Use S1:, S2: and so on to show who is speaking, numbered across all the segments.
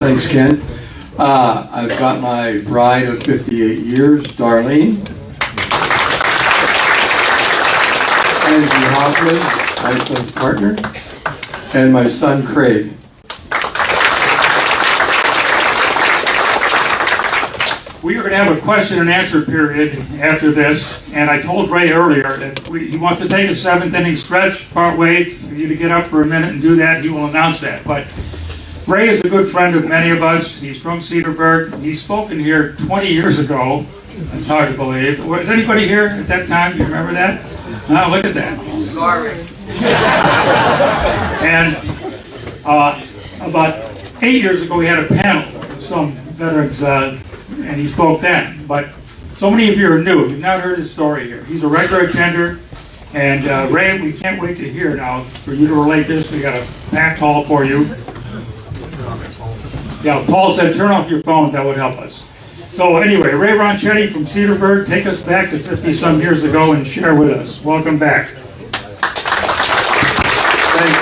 S1: Thanks, Ken. I've got my bride of 58 years, Darlene. Angie Hoffman, my son's partner, and my son, Craig.
S2: We are going to have a question and answer period after this, and I told Ray earlier that he wants to take a seventh inning stretch part way for you to get up for a minute and do that. He will announce that. But Ray is a good friend of many of us. He's from Cedarburg. He's spoken here 20 years ago. It's hard to believe. Was anybody here at that time? You remember that? No, look at that.
S1: Sorry.
S2: And about 8 years ago, we had a panel of some veterans, and he spoke then. But so many of you are new. You've not heard his story here. He's a regular attender. And Ray, we can't wait to hear now for you to relate this. We got a packed hall for you. Yeah, Paul said turn off your phones. That would help us. So anyway, Ray Ronchetti from Cedarburg, take us back to 50-some years ago and share with us. Welcome back.
S1: Thank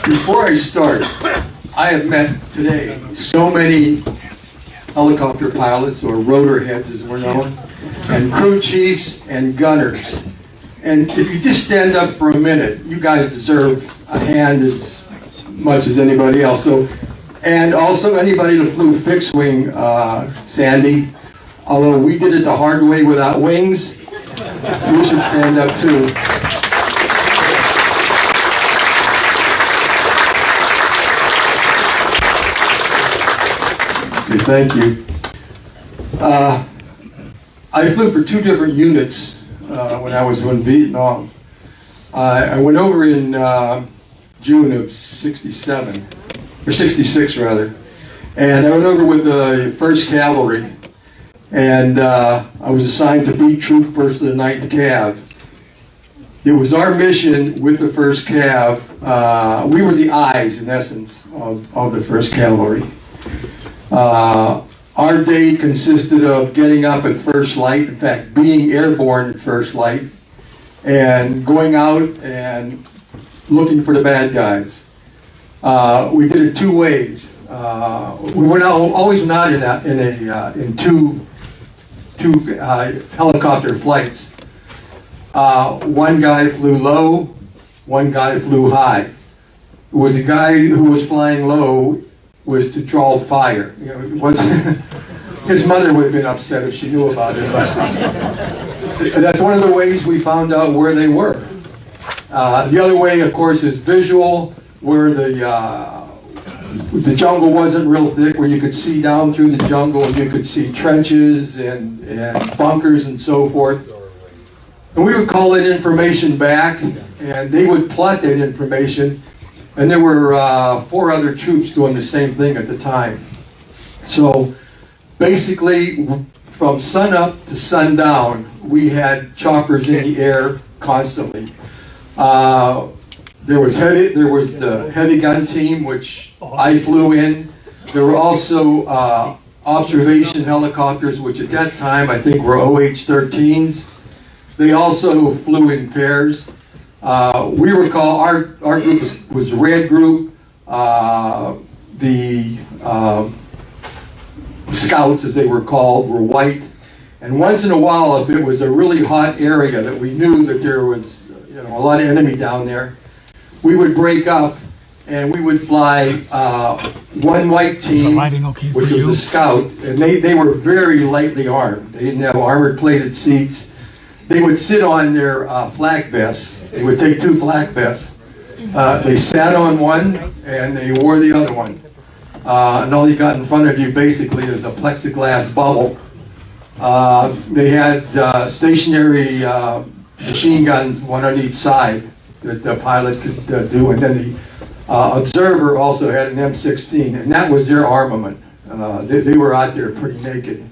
S1: you. Before I start, I have met today so many helicopter pilots, or rotor heads as we're known, and crew chiefs and gunners. And if you just stand up for a minute, you guys deserve a hand as much as anybody else. So, and also anybody that flew fixed wing, Sandy, although we did it the hard way without wings, you should stand up too. Okay, thank you. I flew for two different units when I was in Vietnam. I went over in June of 67, or 66 rather, and I went over with the 1st Cavalry, and I was assigned to be Troop 1st of the 9th Cav. It was our mission with the 1st Cav. We were the eyes, in essence, of the 1st Cavalry. Our day consisted of getting up at first light, in fact, being airborne at first light, and going out and looking for the bad guys. We did it two ways. We were always not in two helicopter flights. One guy flew low, one guy flew high. It was a guy who was flying low was to draw fire. You know, it was his mother would have been upset if she knew about it, but that's one of the ways we found out where they were. The other way, of course, is visual, where the jungle wasn't real thick, where you could see down through the jungle and you could see trenches and bunkers and so forth. And we would call that information back, and they would plot that information. And there were 4 other troops doing the same thing at the time. So basically, from sunup to sundown, we had choppers in the air constantly. There was the heavy gun team, which I flew in. There were also observation helicopters, which at that time I think were OH-13s. They also flew in pairs. We were called, our group was the red group. The scouts, as they were called, were white. And once in a while, if it was a really hot area that we knew that there was a lot of enemy down there, we would break up and we would fly one white team, which was the scout, and they were very lightly armed. They didn't have armored plated seats. They would sit on their flak vests. They would take 2 flak vests. They sat on one and they wore the other one. And all you got in front of you basically is a plexiglass bubble. They had stationary machine guns, one on each side, that the pilot could do. And then the observer also had an M16, and that was their armament. They were out there pretty naked.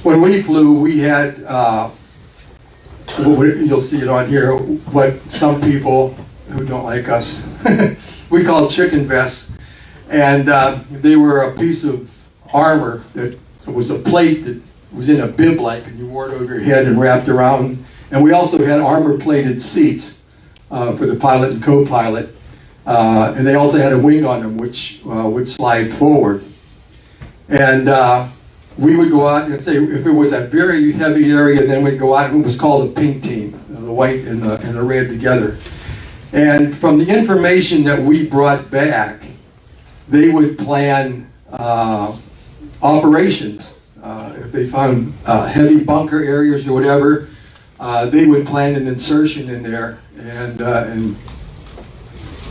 S1: When we flew, we had you'll see it on here, what some people who don't like us, we call chicken vests. And they were a piece of armor that was a plate that was in a bib-like, and you wore it over your head and wrapped around. And we also had armor-plated seats for the pilot and co-pilot. And they also had a wing on them, which would slide forward. And we would go out and say, if it was a very heavy area, then we'd go out, and it was called a pink team, the white and the red together. And from the information that we brought back, they would plan operations. If they found heavy bunker areas or whatever, they would plan an insertion in there and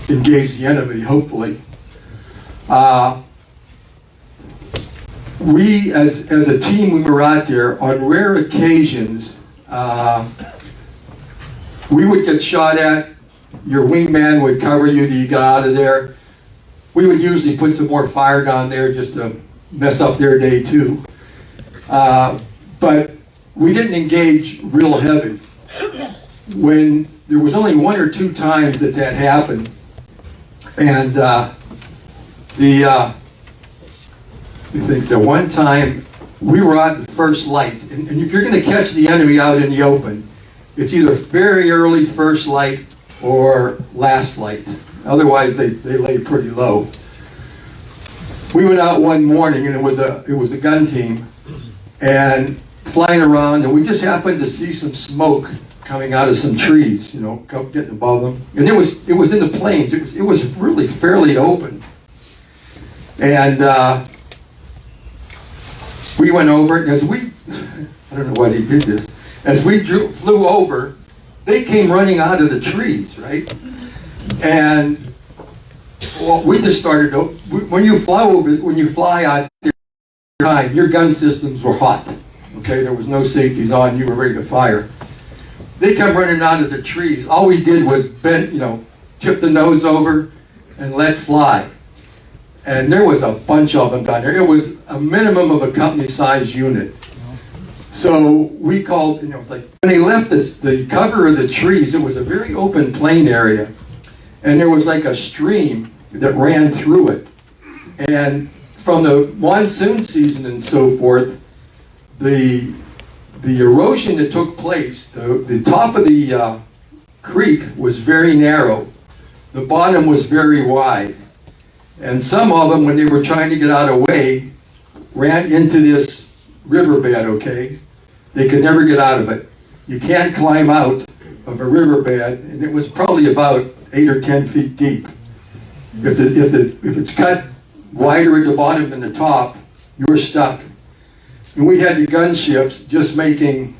S1: engage the enemy, hopefully. We, as a team, we were out there on rare occasions. We would get shot at. Your wingman would cover you till you got out of there. We would usually put some more fire down there just to mess up their day too. But we didn't engage real heavy. When there was only 1 or 2 times that happened, and I think the one time we were out in first light, and if you're going to catch the enemy out in the open, it's either very early first light or last light. Otherwise, they lay pretty low. We went out one morning, and it was a gun team, and flying around, and we just happened to see some smoke coming out of some trees, you know, getting above them. And it was in the plains. It was really fairly open. And we went over, and as we, I don't know why they did this, as we flew over, they came running out of the trees, right? And well, we just started, when you fly out there, your gun systems were hot, okay? There was no safeties on, you were ready to fire. They come running out of the trees. All we did was bend, tip the nose over and let fly. And there was a bunch of them down there. It was a minimum of a company-sized unit. So we called, it's like, when they left the cover of the trees, it was a very open plain area. And there was like a stream that ran through it. And from the monsoon season and so forth, the erosion that took place, the top of the creek was very narrow. The bottom was very wide. And some of them, when they were trying to get out of the way, ran into this riverbed, okay? They could never get out of it. You can't climb out of a riverbed, and it was probably about 8 or 10 feet deep. If it's cut wider at the bottom than the top, you're stuck. And we had the gunships just making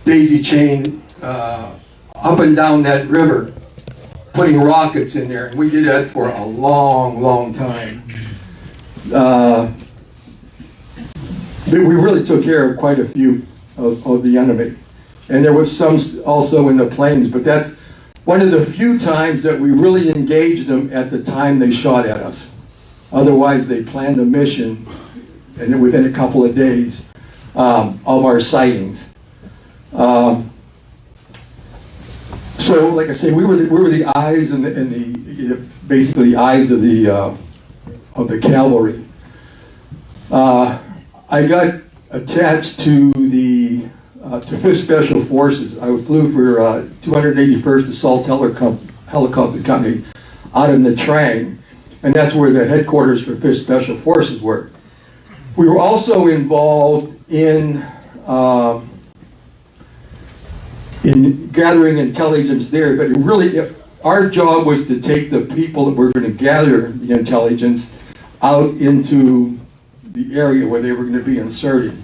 S1: daisy chain up and down that river, putting rockets in there. And we did that for a long, long time. We really took care of quite a few of the enemy. And there was some also in the plains, but that's one of the few times that we really engaged them at the time they shot at us. Otherwise, they planned a mission, and within a couple of days of our sightings. So, like I say, we were the eyes and the basically the eyes of the cavalry. I got attached to the to 5th Special Forces. I flew for 281st Assault Helicopter Company out in the Trang, and that's where the headquarters for 5th Special Forces were. We were also involved in gathering intelligence there, but our job was to take the people that were going to gather the intelligence out into the area where they were going to be inserted.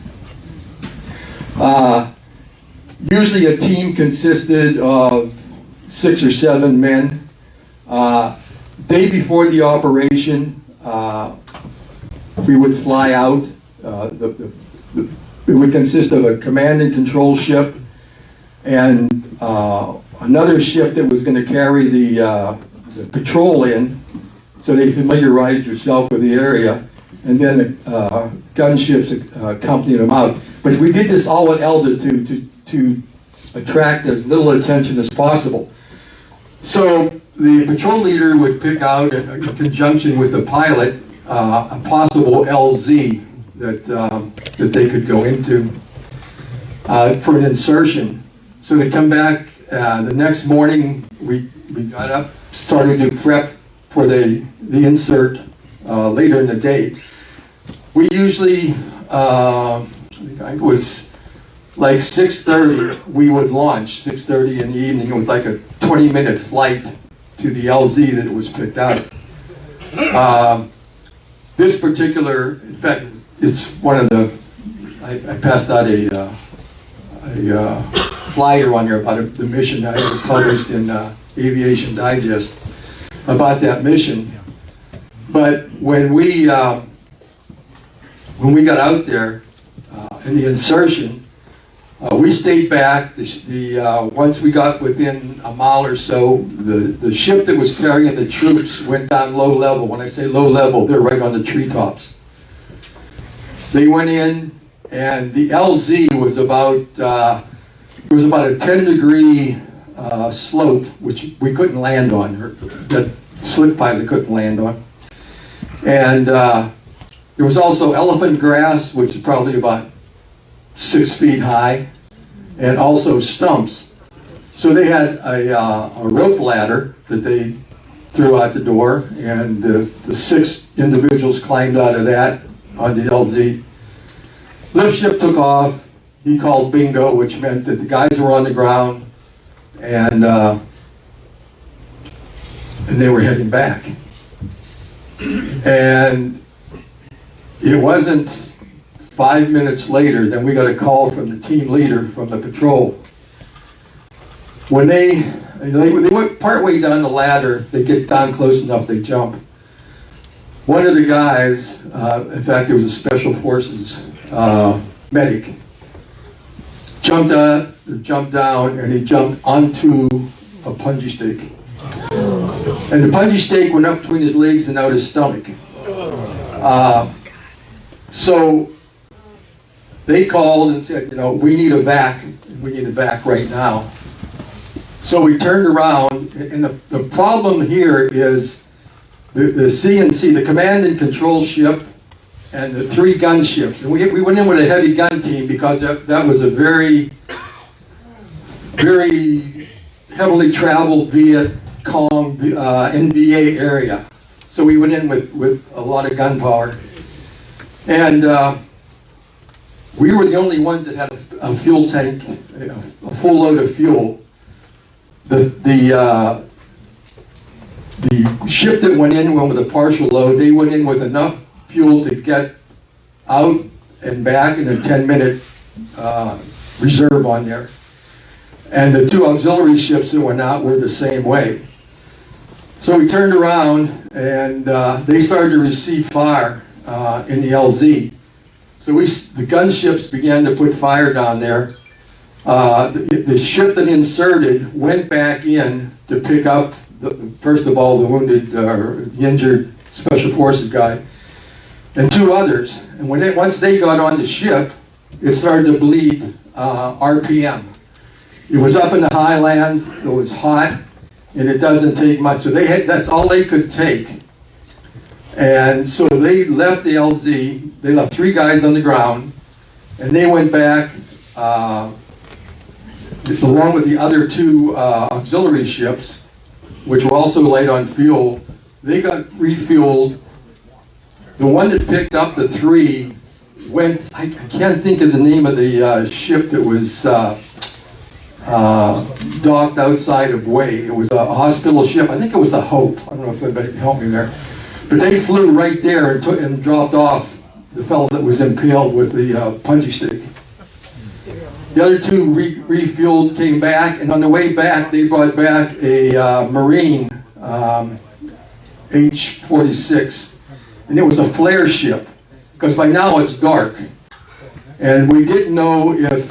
S1: Usually a team consisted of 6 or 7 men. Day before the operation, we would fly out. It would consist of a command and control ship and another ship that was going to carry the patrol in, so they familiarized yourself with the area, and then gunships accompanied them out. But we did this all at altitude to attract as little attention as possible. So the patrol leader would pick out, in conjunction with the pilot, a possible LZ that they could go into for an insertion. So to come back the next morning, we got up. started to prep for the insert later in the day. We usually, I think it was like 6:30, we would launch, 6:30 in the evening. It was like a 20-minute flight to the LZ that it was picked out. This particular, in fact, it's one of the, I passed out a flyer on there about the mission that I had published in Aviation Digest about that mission. But when we got out there in the insertion, we stayed back. Once we got within a mile or so, the ship that was carrying the troops went down low level. When I say low level, they're right on the treetops. They went in, and the LZ was about a 10-degree slope, which we couldn't land on. That slip pilot couldn't land on. And there was also elephant grass, which is probably about 6 feet high, and also stumps. So they had a rope ladder that they threw out the door, and the 6 individuals climbed out of that on the LZ. Lift ship took off. He called bingo, which meant that the guys were on the ground, and they were heading back. And it wasn't 5 minutes later, then we got a call from the team leader from the patrol. When they went partway down the ladder, they get down close enough, they jump. One of the guys, in fact, it was a special forces medic, jumped down, and he jumped onto a punji stake. And the punji stake went up between his legs and out his stomach. So they called and said, we need a vac. We need a vac right now. So we turned around, and the problem here is the CNC, the command and control ship, and the 3 gunships. And we went in with a heavy gun team because that was a very, very heavily traveled Viet Cong NVA area. So we went in with a lot of gunpowder. And we were the only ones that had a fuel tank, a full load of fuel. The ship that went with a partial load, they went in with enough fuel to get out and back in a 10-minute reserve on there. And the 2 auxiliary ships that went out were the same way. So we turned around, and they started to receive fire in the LZ. So the gunships began to put fire down there. The ship that inserted went back in to pick up, first of all, the wounded, the injured Special Forces guy, and 2 others. And once they got on the ship, it started to bleed RPM. It was up in the highlands, it was hot, and it doesn't take much. So that's all they could take. And so they left the LZ, they left 3 guys on the ground, and they went back along with the other 2 auxiliary ships, which were also light on fuel. They got refueled. The one that picked up the 3 went, I can't think of the name of the ship that was docked outside of Huey. It was a hospital ship. I think it was the Hope. I don't know if anybody can help me there. But they flew right there and dropped off the fellow that was impaled with the punji stick. The other 2 refueled, came back, and on the way back, they brought back a Marine H-46, and it was a flare ship, because by now it's dark, and we didn't know if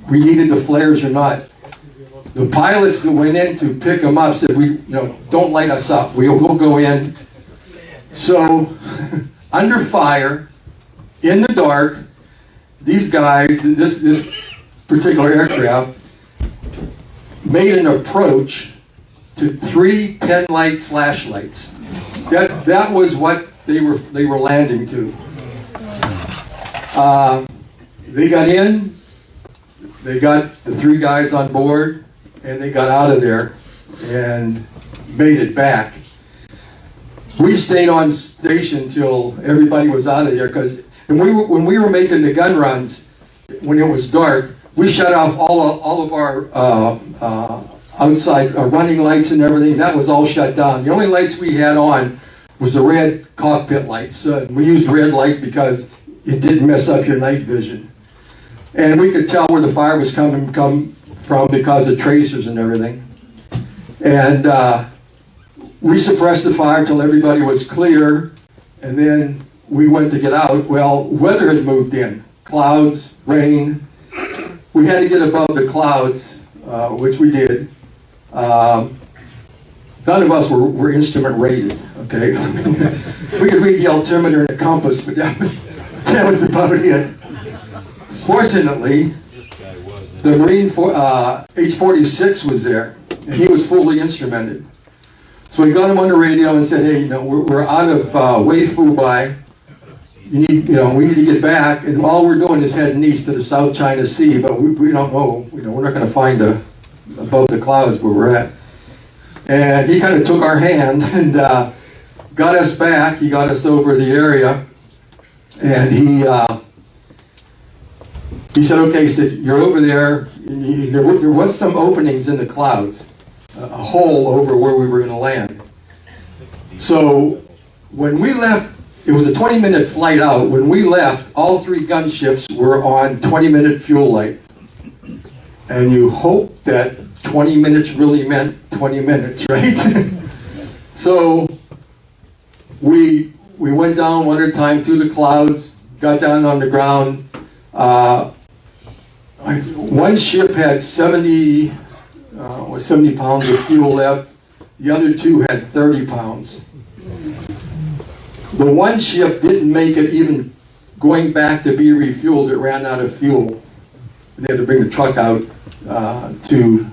S1: we needed the flares or not. The pilots that went in to pick them up said, don't light us up, we'll go in. So, under fire, in the dark, these guys, this particular aircraft, made an approach to 3 10-light flashlights. That was what they were landing to. They got in, they got the 3 guys on board, and they got out of there. and made it back. We stayed on station till everybody was out of there, because when we were making the gun runs, when it was dark, we shut off all of our outside running lights and everything. That was all shut down. The only lights we had on was the red cockpit lights. We used red light because it didn't mess up your night vision. And we could tell where the fire was coming from because of tracers and everything. And we suppressed the fire till everybody was clear, and then we went to get out. Well, weather had moved in. Clouds, rain. We had to get above the clouds, which we did. None of us were instrument rated, okay? We could read the altimeter and the compass, but that was about it. Fortunately, the Marine H-46 was there, and he was fully instrumented. So we got him on the radio and said, hey, we're out of Wei Fu Bai. We need to get back, and all we're doing is heading east to the South China Sea, but we don't know, we're not going to find above the clouds where we're at. And he kind of took our hand and got us back. He got us over the area, and he said, okay, he said, you're over there. There was some openings in the clouds, a hole over where we were going to land. So when we left, it was a 20-minute flight out. When we left, all 3 gunships were on 20-minute fuel light. And you hope that 20 minutes really meant 20 minutes, right? So we went down one at a time through the clouds, got down on the ground. One ship had 70 pounds of fuel left. The other 2 had 30 pounds. The one ship didn't make it even going back to be refueled. It ran out of fuel. They had to bring the truck out to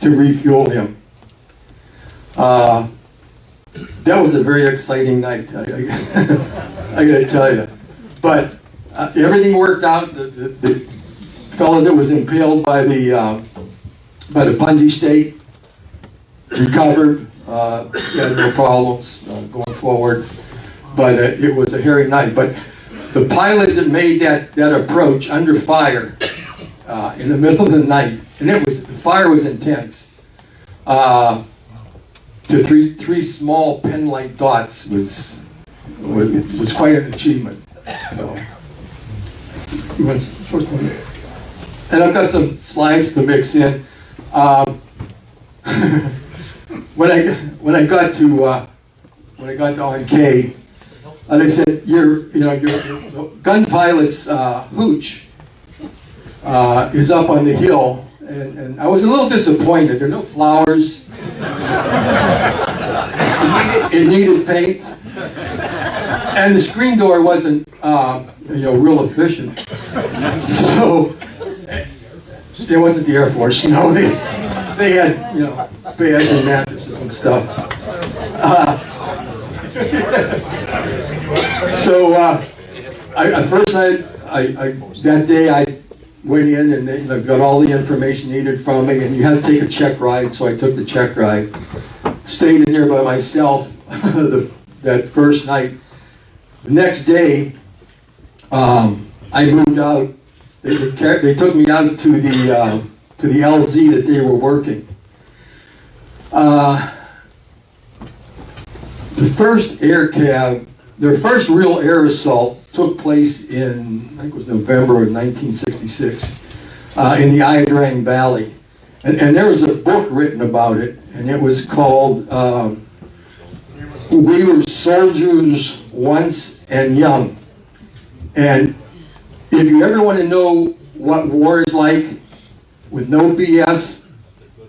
S1: refuel him. That was a very exciting night, I gotta tell you. But everything worked out. The fellow that was impaled by the bungee stake recovered. He had no problems going forward. But it was a hairy night. But the pilot that made that approach under fire in the middle of the night, and the fire was intense, to three small pen-like dots was quite an achievement. So, and I've got some slides to mix in. When I got to ONK, they said your gun pilot's hooch is up on the hill, and I was a little disappointed. There are no flowers. It needed paint, and the screen door wasn't real efficient. So it wasn't the Air Force. No, they had beds and mattresses and stuff. So that day I went in and they got all the information needed from me, and you had to take a check ride, so I took the check ride. Stayed in there by myself that first night. The next day, I moved out. They took me out to the LZ that they were working. The first their first real air assault took place in, I think it was November of 1966, in the Iadrang Valley. And there was a book written about it, and it was called We Were Soldiers Once and Young. And if you ever want to know what war is like, with no BS,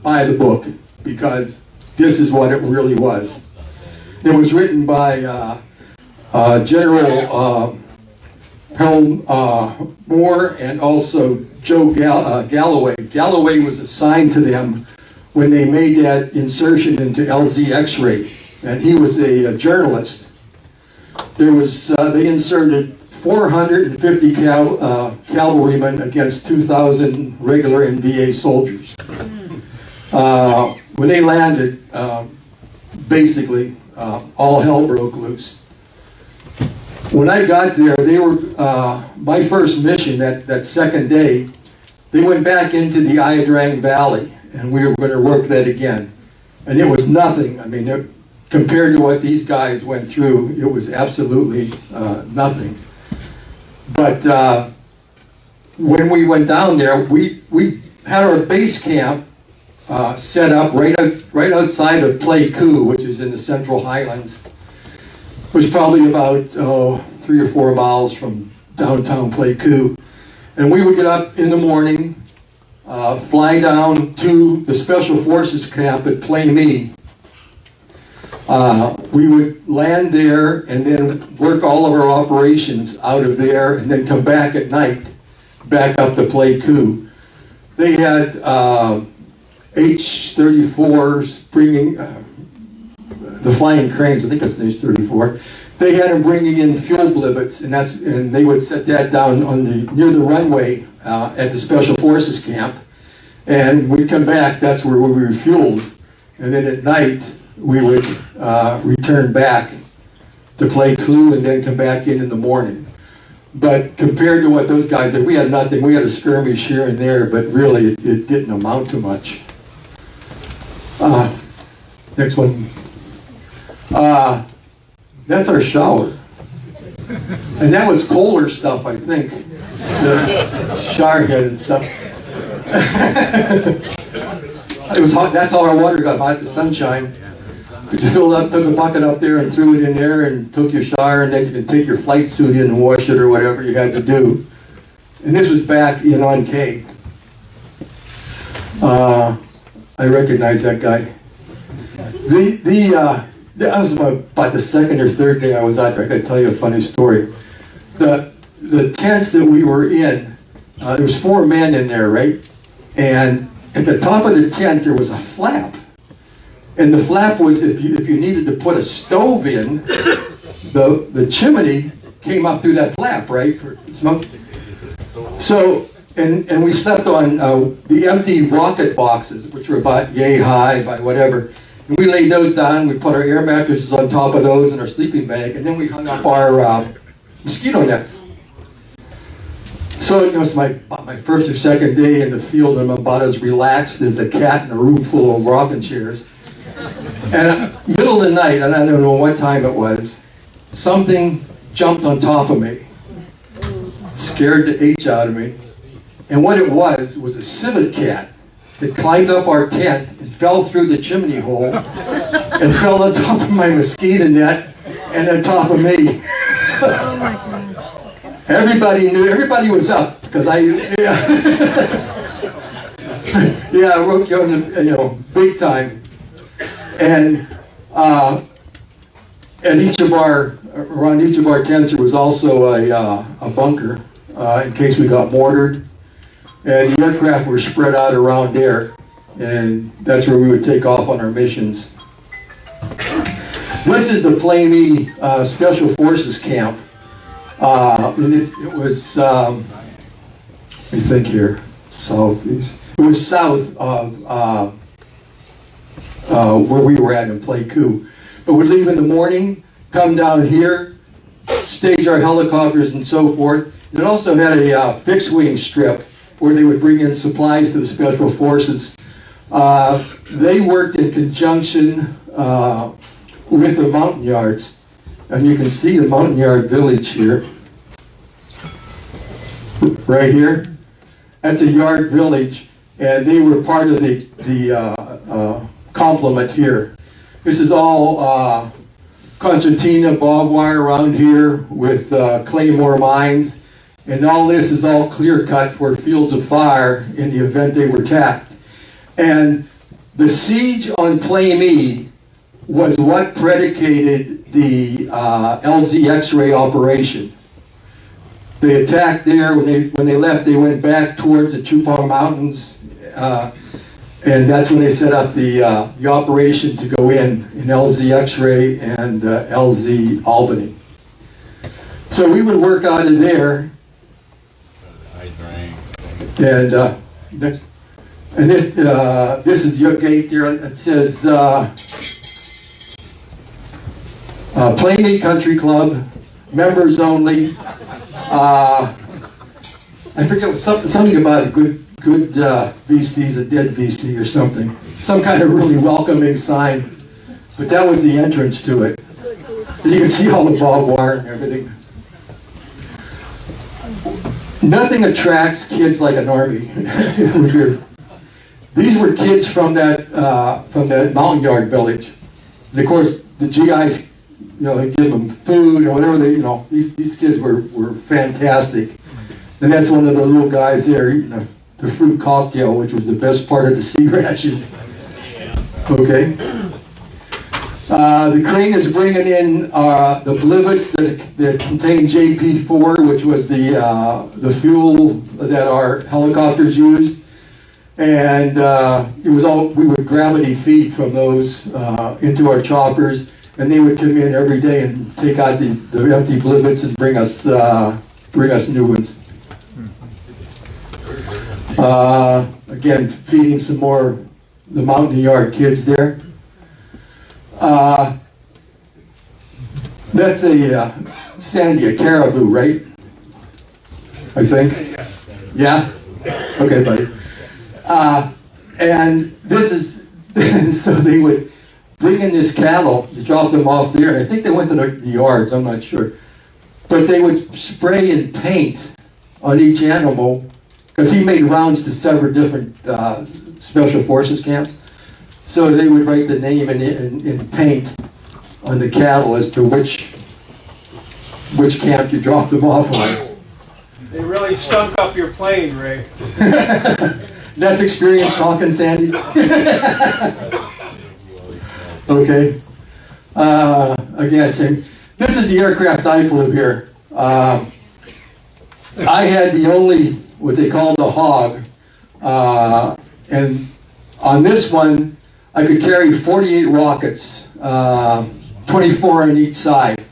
S1: buy the book, because this is what it really was. It was written by General Helm Moore and also Joe Galloway. Galloway was assigned to them when they made that insertion into LZ X-ray, and he was a journalist. They inserted 450 cavalrymen against 2,000 regular NVA soldiers. when they landed, basically, all hell broke loose. When I got there, they were, my first mission that second day, they went back into the Iadrang Valley, and we were going to work that again. And it was nothing. I mean, compared to what these guys went through, it was absolutely nothing. But when we went down there, we had our base camp set up right outside of Pleiku, which is in the Central Highlands. It was probably about 3 or 4 miles from downtown Pleiku. And we would get up in the morning, fly down to the Special Forces camp at Plaimee. We would land there and then work all of our operations out of there and then come back at night, back up to Pleiku. They had H-34s bringing, the flying cranes, I think that's an H-34. They had them bringing in fuel blivets, and they would set that down near the runway at the Special Forces camp. And we'd come back, that's where we refueled. And then at night, we would return back to Pleiku and then come back in the morning. But compared to what those guys did, we had nothing. We had a skirmish here and there, but really it didn't amount to much. Next one. That's our shower. And that was Kohler stuff, I think. The shower head and stuff. It was hot. That's how our water got hot, the sunshine. But you filled up, took a bucket up there and threw it in there and took your shower, and then you could take your flight suit in and wash it or whatever you had to do. And this was back in on K. I recognize that guy. That was about the second or third day I was out there. I got to tell you a funny story. The tents that we were in, there was 4 men in there, right? And at the top of the tent there was a flap. And the flap was, if you needed to put a stove in, the chimney came up through that flap, right? For smoke. So, and we slept on the empty rocket boxes, which were about yay high by whatever. And we laid those down, we put our air mattresses on top of those in our sleeping bag, and then we hung up our mosquito nets. So it was my first or second day in the field, and I'm about as relaxed as a cat in a room full of rocking chairs. And middle of the night, and I don't know what time it was, something jumped on top of me. Scared the H out of me. And what it was a civet cat that climbed up our tent and fell through the chimney hole and fell on top of my mosquito net and on top of me.
S3: Oh my God.
S1: Everybody knew, everybody was up because I woke you on big time. And around each of our tents there was also a bunker in case we got mortared. And the aircraft were spread out around there, and that's where we would take off on our missions. This is the Plaimee Special Forces Camp. And it was, let me think here, southeast. It was south of where we were at in Pleiku. But we'd leave in the morning, come down here, stage our helicopters and so forth. It also had a fixed wing strip where they would bring in supplies to the Special Forces. They worked in conjunction with the mountain yards. And you can see the mountain yard village here. Right here. That's a yard village. And they were part of the complement here. This is all concertina, barbed wire around here with claymore mines. And all this is all clear cut for fields of fire in the event they were attacked. And the siege on Plaimee was what predicated the LZ X-ray operation. They attacked there. When they left, they went back towards the Chupang Mountains, and that's when they set up the operation to go in LZ X-ray and LZ Albany. So we would work out of there. And next, And this is your gate there. It says Playmate Country Club, members only. I forget what, something about a good VC's a dead VC or something. Some kind of really welcoming sign. But that was the entrance to it. And you can see all the barbed wire and everything. Nothing attracts kids like an army. These were kids from that mountain yard village. And of course, the GIs, they give them food or whatever these kids were fantastic. And that's one of the little guys there eating the fruit cocktail, which was the best part of the sea rations. Okay. The crane is bringing in the blivets that contain JP4, which was the fuel that our helicopters used. And it was all, we would gravity feed from those into our choppers, and they would come in every day and take out the empty blivets and bring us new ones. Again, feeding some more the mountain yard kids there. That's Sandy, a caribou, right? I think. Yeah? Okay, buddy. And this is, so they would bring in this cattle to drop them off there. I think they went to the yards, I'm not sure. But they would spray and paint on each animal, because he made rounds to several different special forces camps. So they would write the name in paint on the cattle as to which camp you dropped them off on.
S4: They really stunk up your plane, Ray.
S1: That's experience talking, Sandy. Okay. Again, this is the aircraft I flew here. I had the only, what they call the hog. And on this one, I could carry 48 rockets, 24 on each side.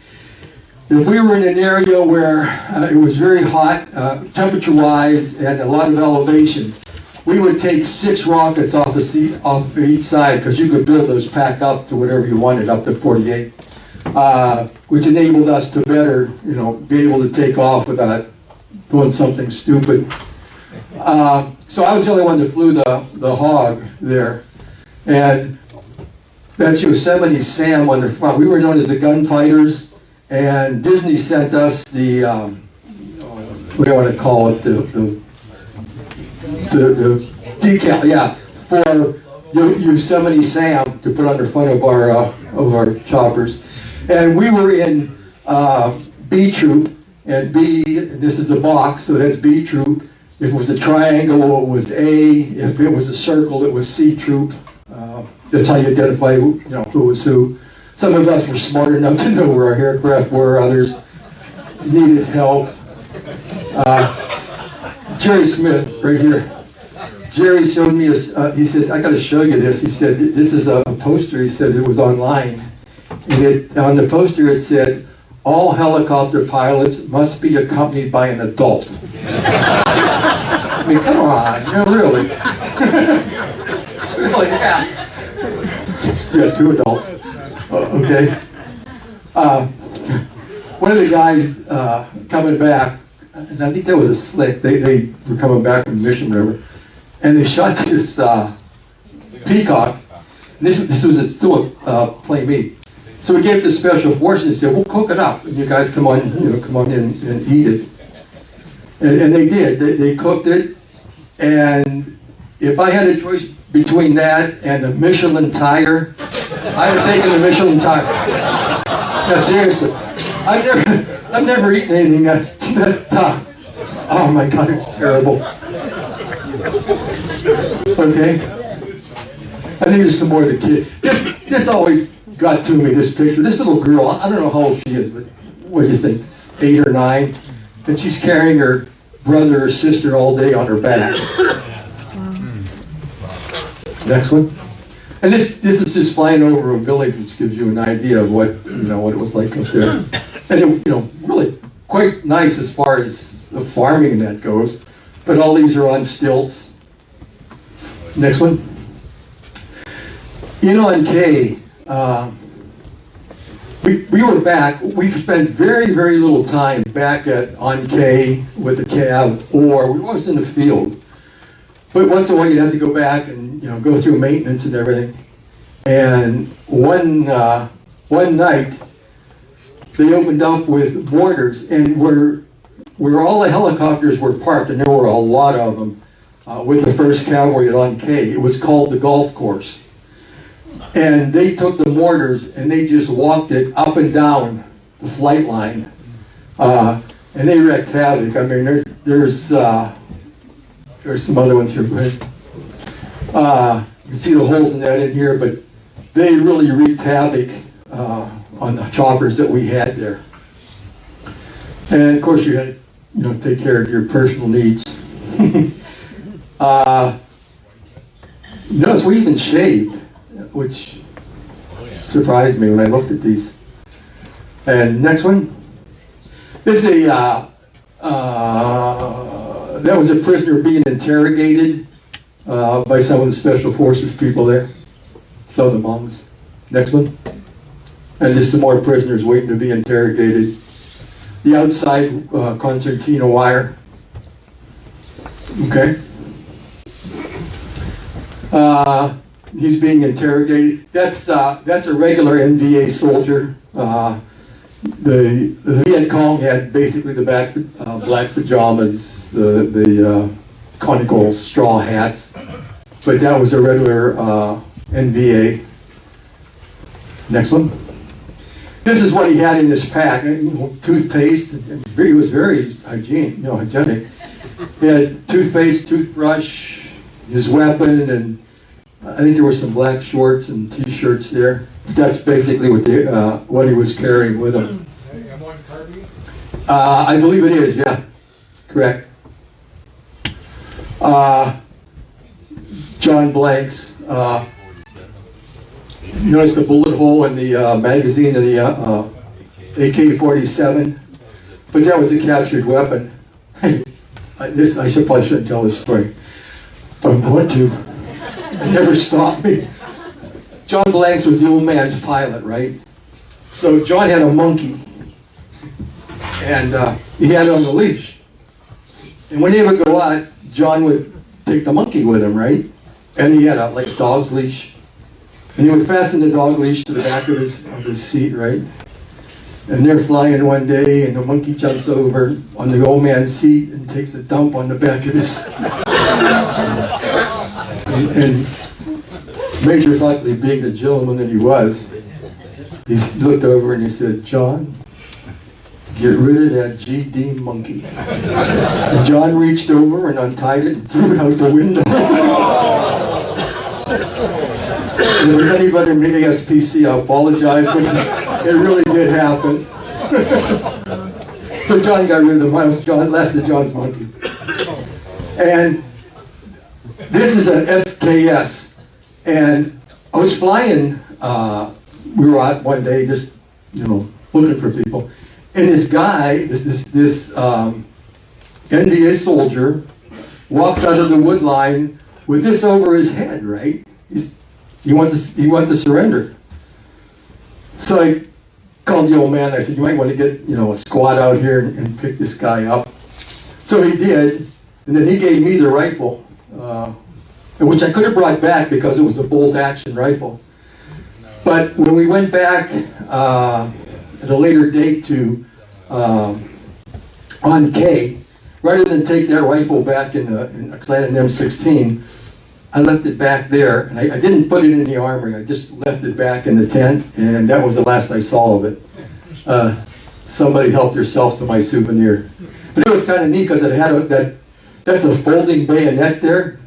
S1: If we were in an area where it was very hot, temperature-wise, and a lot of elevation, we would take 6 rockets off each side, because you could build those pack up to whatever you wanted, up to 48, which enabled us to better, be able to take off without doing something stupid. So I was the only one that flew the hog there. And that's Yosemite Sam on the front. We were known as the gunfighters, and Disney sent us the, what do I want to call it, the decal, yeah, for Yosemite Sam to put on the front of our choppers. And we were in B Troop, and B, this is a box, so that's B Troop. If it was a triangle, it was A. If it was a circle, it was C Troop. That's how you identify who was who. Some of us were smart enough to know where our aircraft were. Others needed help. Jerry Smith, right here. Jerry showed me, he said, I got to show you this. He said, this is a poster. He said it was online. And on the poster it said, all helicopter pilots must be accompanied by an adult. I mean, come on, really. Really, yeah. Yeah, 2 adults. Okay. One of the guys coming back, and I think that was a slick, they were coming back from Mission River, and they shot this peacock. And this was still a plain meat. So we gave it to Special Forces and said, we'll cook it up, and you guys come on in and eat it. And they did. They cooked it, and if I had a choice between that and the Michelin tire, I would have taken the Michelin tire. No, seriously. I've never eaten anything that's that tough. Oh my God, it's terrible. Okay. I think there's some more of the kid. This always got to me, this picture. This little girl, I don't know how old she is, but what do you think, 8 or 9? And she's carrying her brother or sister all day on her back. Next one. And this is just flying over a village, which gives you an idea of what what it was like up there. And it, really quite nice as far as the farming that goes. But all these are on stilts. Next one. In on K, we were back. We spent very, very little time back at on K with the cab, or we was in the field. But once in a while, you'd have to go back and go through maintenance and everything. And one night, they opened up with mortars, and where all the helicopters were parked, and there were a lot of them, with the 1st Cavalry at on K. It was called the golf course. And they took the mortars and they just walked it up and down the flight line, and they wreaked havoc. I mean, there's some other ones here. Go ahead. You can see the holes in that in here, but they really wreaked havoc on the choppers that we had there. And of course, you had to take care of your personal needs. Notice we even shaved, which surprised me when I looked at these. And next one. This is that was a prisoner being interrogated by some of the Special Forces people there. Some of the bombs. Next one. And just some more prisoners waiting to be interrogated. The outside concertina wire. Okay. He's being interrogated. That's a regular NVA soldier. The Viet Cong had basically the black pajamas, the conical straw hats, but that was a regular NVA. Next one. This is what he had in his pack: toothpaste. He was very hygienic. He had toothpaste, toothbrush, his weapon, and I think there were some black shorts and T-shirts there. That's basically what he was carrying with him.
S4: M1 carbine?
S1: I believe it is, yeah. Correct. John Blanks. Notice the bullet hole in the magazine of the AK-47, but that was a captured weapon. I shouldn't tell this story, but I'm going to. It never stopped me. John Blanks was the old man's pilot, right? So John had a monkey, and he had it on the leash. And when he would go out, John would take the monkey with him, right? And he had a dog's leash. And he would fasten the dog leash to the back of his seat, right? And they're flying one day, and the monkey jumps over on the old man's seat and takes a dump on the back of his seat. And Major Buckley, being the gentleman that he was, he looked over and he said, "John, get rid of that GD monkey." And John reached over and untied it and threw it out the window. If there's anybody in the ASPC, I apologize, but it really did happen. So John got rid of him. Last of John's monkey. And this is an SKS. And I was flying, we were out one day just, looking for people. And this guy, this NVA soldier, walks out of the wood line with this over his head, right? He wants to surrender. So I called the old man. I said, "You might want to get a squad out here and pick this guy up." So he did, and then he gave me the rifle, which I could have brought back because it was a bolt-action rifle. But when we went back at a later date to on K, rather than take that rifle back because I had an M16. I left it back there, and I didn't put it in the armory. I just left it back in the tent, and that was the last I saw of it. Somebody helped herself to my souvenir. But it was kind of neat because it had that's a folding bayonet there,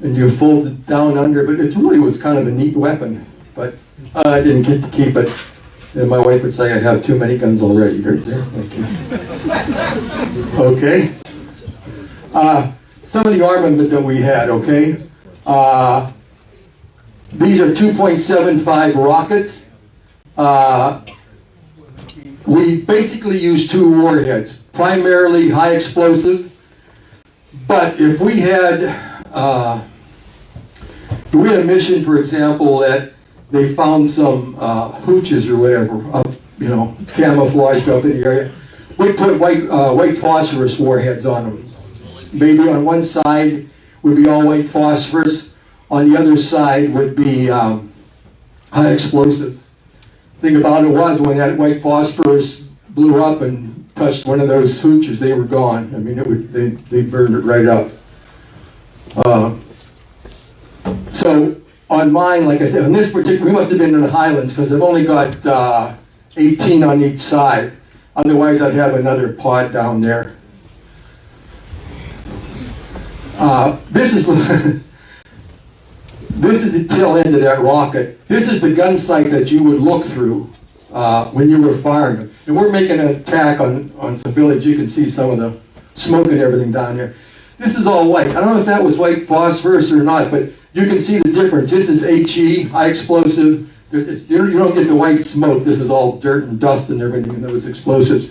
S1: and you fold it down under, but it really was kind of a neat weapon. But I didn't get to keep it. And my wife would say I have too many guns already. Right there. Okay. Some of the armament that we had, okay? These are 2.75 rockets. We basically use two warheads, primarily high explosive. But if we had We had a mission, for example, that they found some hooches or whatever, up, camouflaged up in the area. We put white phosphorus warheads on them. Maybe on one side would be all white phosphorus, on the other side would be high explosive. Thing about it was, when that white phosphorus blew up and touched one of those hooches, they were gone. I mean, they burned it right up. So on mine, like I said, on this particular, we must have been in the Highlands because I've only got 18 on each side. Otherwise, I'd have another pod down there. This is this is the tail end of that rocket. This is the gun sight that you would look through when you were firing it. And we're making an attack on some village. You can see some of the smoke and everything down here. This is all white. I don't know if that was white phosphorus or not, but you can see the difference. This is HE, high explosive. You don't get the white smoke. This is all dirt and dust and everything in those explosives.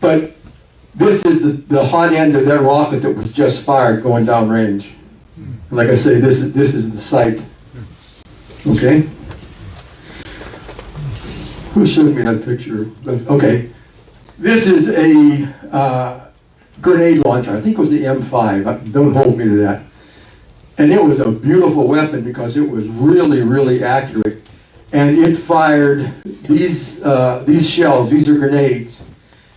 S1: But this is the hot end of that rocket that was just fired going down range. And like I say, this is the site. Okay? Who showed me that picture? Okay. This is a grenade launcher. I think it was the M5. Don't hold me to that. And it was a beautiful weapon because it was really, really accurate. And it fired these shells. These are grenades.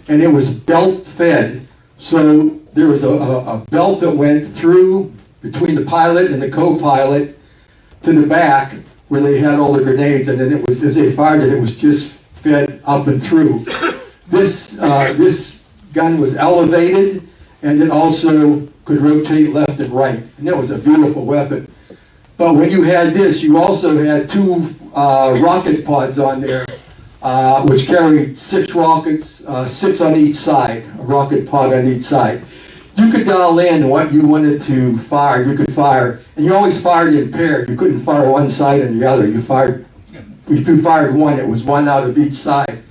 S1: And it was belt fed. So there was a belt that went through between the pilot and the co-pilot to the back where they had all the grenades. And then it was, as they fired it, it was just fed up and through. This gun was elevated, and it also could rotate left and right. And it was a beautiful weapon. But when you had this, you also had two rocket pods on there, which carried 6 rockets, 6 on each side, a rocket pod on each side. You could dial in what you wanted to fire. You could fire, and you always fired in pairs. You couldn't fire one side and the other. If you fired one, it was one out of each side.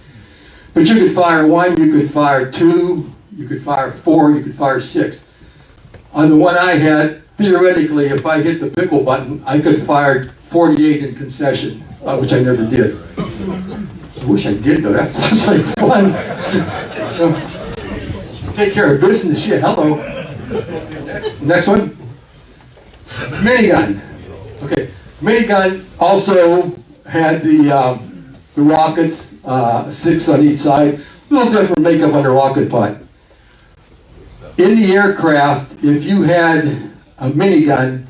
S1: But you could fire 1, you could fire 2, you could fire 4, you could fire 6. On the one I had, theoretically, if I hit the pickle button, I could fire 48 in concession, which I never did. I wish I did, though. That sounds like fun. Take care of business. Yeah, hello. Next one. Minigun. Okay. Minigun also had the rockets, 6 on each side. A little different makeup on the rocket pod. In the aircraft, if you had a minigun,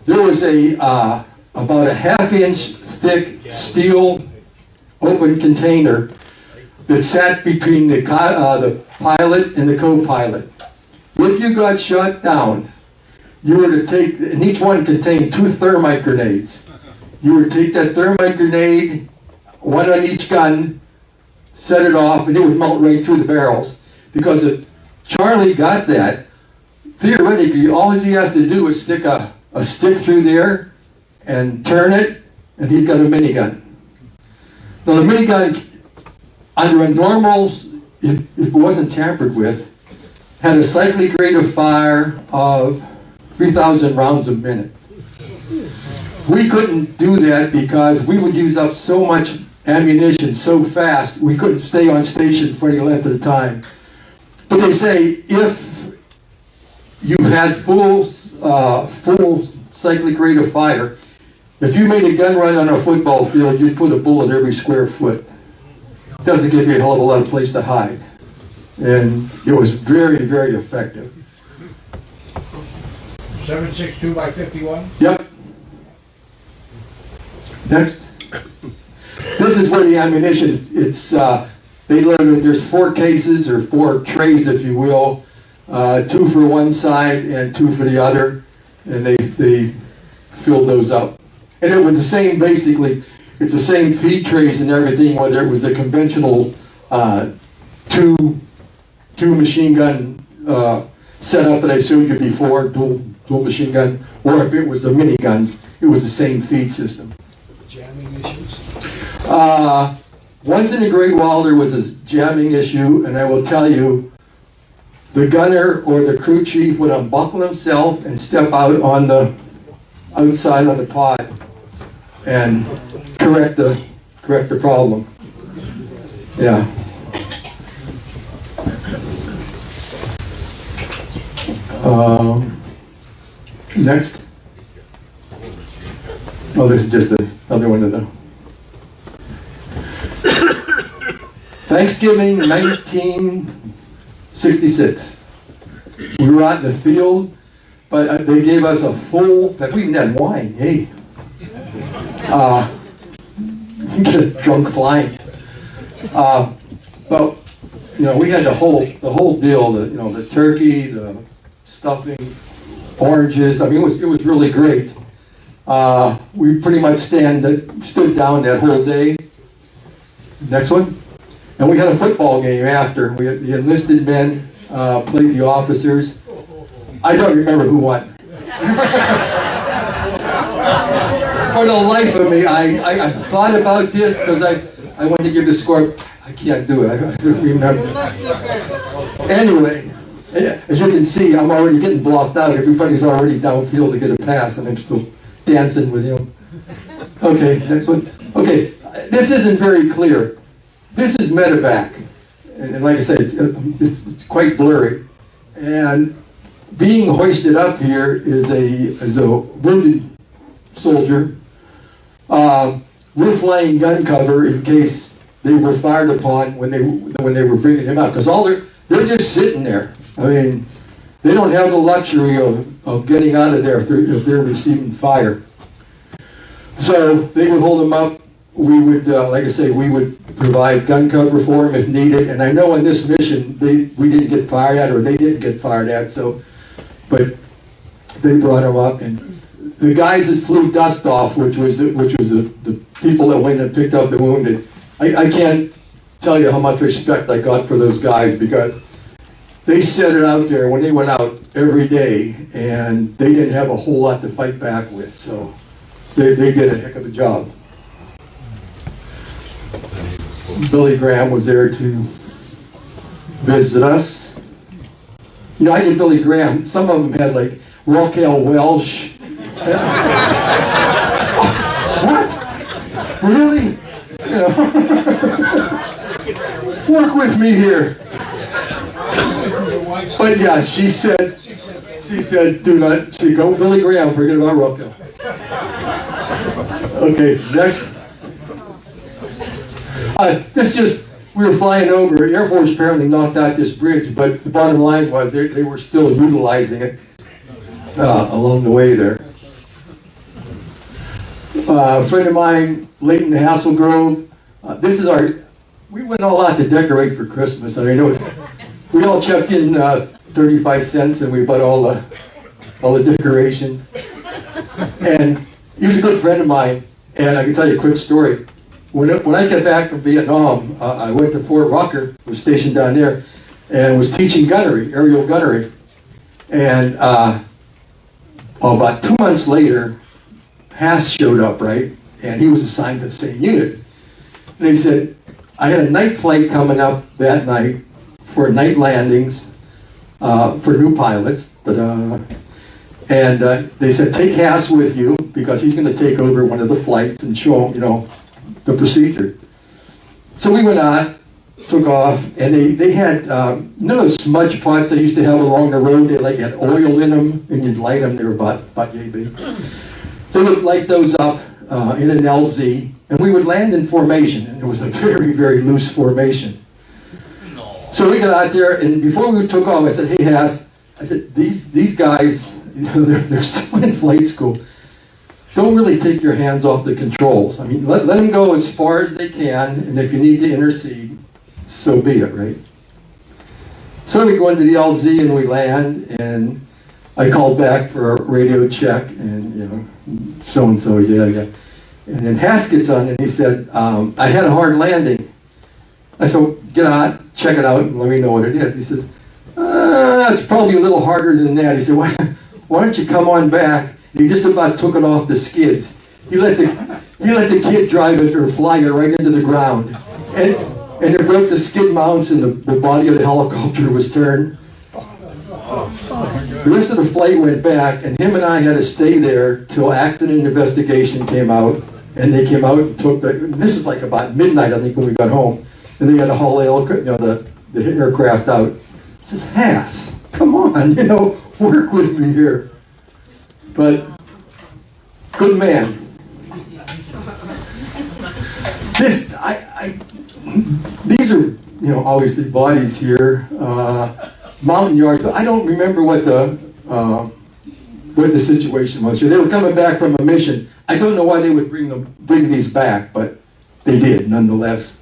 S1: there was about a 1/2 inch thick steel open container that sat between the pilot and the co-pilot. If you got shot down, you were to take, and each one contained 2 thermite grenades. You would take that thermite grenade, 1 on each gun, set it off, and it would melt right through the barrels. Because if Charlie got that, theoretically, all he has to do is stick a stick through there and turn it, and he's got a minigun. Now the minigun, under a normal, if it wasn't tampered with, had a cyclic rate of fire of 3,000 rounds a minute. We couldn't do that because we would use up so much ammunition so fast, we couldn't stay on station for any length of time. But they say if you had full cyclic rate of fire, if you made a gun run on a football field, you'd put a bullet every square foot. It doesn't give you a hell of a lot of place to hide. And it was very, very effective.
S5: 7.62 by 51?
S1: Yep. Next. This is where the ammunition, there's 4 cases or 4 trays, if you will, 2 for one side and 2 for the other, and they filled those up. And it was the same, basically, it's the same feed trays and everything, whether it was a conventional 2 machine gun setup that I showed you before, dual machine gun, or if it was a minigun, it was the same feed system.
S5: Jamming issues?
S1: Once in a great while there was a jamming issue, and I will tell you, the gunner or the crew chief would unbuckle himself and step out on the outside on the pod and correct the problem. Yeah. Next. Oh, this is just another one of them. Thanksgiving 1966. We were out in the field, but they gave us a full, we even had wine, hey. Drunk flying. But, we had the whole deal, the turkey, the stuffing, oranges. I mean, it was really great. We pretty much stood down that whole day. Next one. And we had a football game after. We had the enlisted men played the officers. I don't remember who won. For the life of me, I thought about this because I wanted to give the score. I can't do it. I don't remember. Anyway, as you can see, I'm already getting blocked out. Everybody's already downfield to get a pass, and I'm still dancing with him. Okay, next one. Okay, this isn't very clear. This is medevac, and like I said, it's quite blurry. And being hoisted up here is a wounded soldier. We're flying gun cover in case they were fired upon when they were bringing him out, because they're just sitting there. I mean, they don't have the luxury of getting out of there if they're receiving fire. So they would hold them up. We would, like I say, we would provide gun cover for them if needed. And I know on this mission, we didn't get fired at, or they didn't get fired at. But they brought them up, and the guys that flew dust off, which was the people that went and picked up the wounded. I can't tell you how much respect I got for those guys, because they set it out there when they went out every day, and they didn't have a whole lot to fight back with. So they did a heck of a job. Billy Graham was there to visit us. I did Billy Graham. Some of them had like Raquel Welch. What? Really? Work with me here. But yeah, she said, do not, go Billy Graham, forget about Raquel. Okay, next. We were flying over. Air Force apparently knocked out this bridge, but the bottom line was they were still utilizing it along the way there. A friend of mine, Leighton Hasselgrove, we went all out to decorate for Christmas. I mean, we all checked in 35 cents and we bought all the decorations. And he was a good friend of mine, and I can tell you a quick story. When I got back from Vietnam, I went to Fort Rucker, was stationed down there, and was teaching gunnery, aerial gunnery. And about 2 months later, Haas showed up, right? And he was assigned to the same unit. And he said, I had a night flight coming up that night for night landings for new pilots. And they said, take Haas with you, because he's going to take over one of the flights and show him, the procedure. So we went on, took off, and they had none of those smudge pots they used to have along the road. They had oil in them, and you'd light them. They were about yay big. They would light those up in an LZ, and we would land in formation, and it was a very, very loose formation. So we got out there, and before we took off, I said, hey, Haas, I said, these guys, they're still in flight school. Don't really take your hands off the controls. I mean, let them go as far as they can, and if you need to intercede, so be it, right? So we go into the LZ and we land, and I called back for a radio check, and so-and-so, yeah. And then Haas gets on, and he said, I had a hard landing. I said, get on, check it out, and let me know what it is. He says, it's probably a little harder than that. He said, why don't you come on back? He just about took it off the skids. He let the kid drive it or fly it right into the ground. And it broke the skid mounts, and the body of the helicopter was turned. The rest of the flight went back, and him and I had to stay there till accident investigation came out, and they came out and took this is like about midnight, I think, when we got home, and they had to haul the aircraft out. I says, Hass, come on, work with me here. But, good man. These are, obviously bodies here, mountain yards. I don't remember what the situation was here. They were coming back from a mission. I don't know why they would bring these back, but they did nonetheless.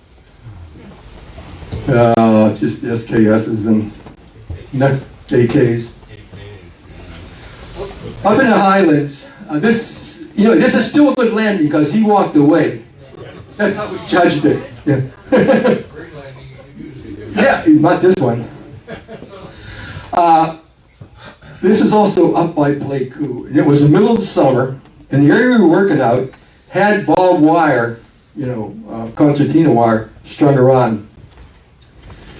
S1: It's just SKSs and next AKs. Up in the Highlands, this is still a good landing because he walked away. That's how we judged it. Yeah. Yeah, not this one. This is also up by Pleiku, and it was the middle of the summer, and the area we were working out had barbed wire, concertina wire strung around.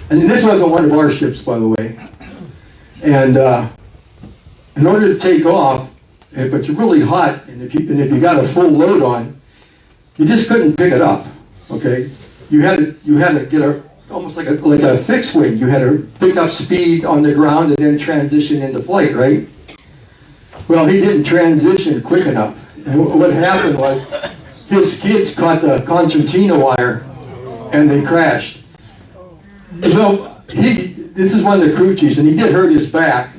S1: And this wasn't one of our ships, by the way. And in order to take off, but you're really hot, and if you got a full load on, you just couldn't pick it up. Okay, you had to get almost like a fixed wing. You had to pick up speed on the ground and then transition into flight, right? Well, he didn't transition quick enough. And what happened was his skids caught the concertina wire and they crashed. So this is one of the crew chiefs, and he did hurt his back,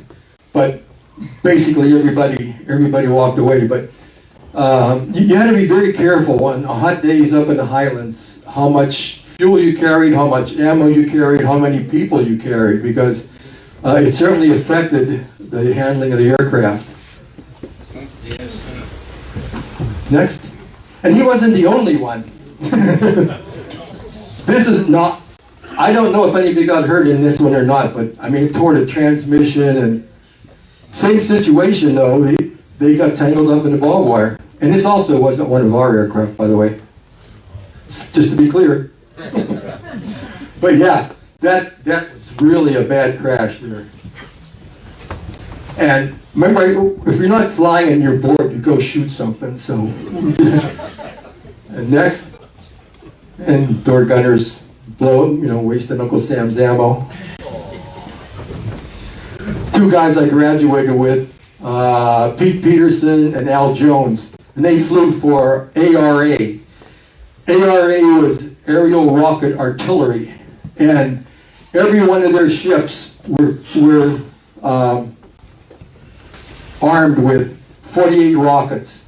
S1: but basically everybody walked away. But you had to be very careful on hot days up in the Highlands, how much fuel you carried, how much ammo you carried, how many people you carried, because it certainly affected the handling of the aircraft. Next. And he wasn't the only one. This is not, I don't know if anybody got hurt in this one or not, but I mean, it tore the transmission, and same situation though, they got tangled up in the barbed wire. And this also wasn't one of our aircraft, by the way. Just to be clear. But yeah, that was really a bad crash there. And remember, if you're not flying and you're bored, you go shoot something. So, and next, and door gunners blow, wasting Uncle Sam's ammo. Two guys I graduated with, Pete Peterson and Al Jones, and they flew for ARA. ARA was aerial rocket artillery, and every one of their ships were armed with 48 rockets,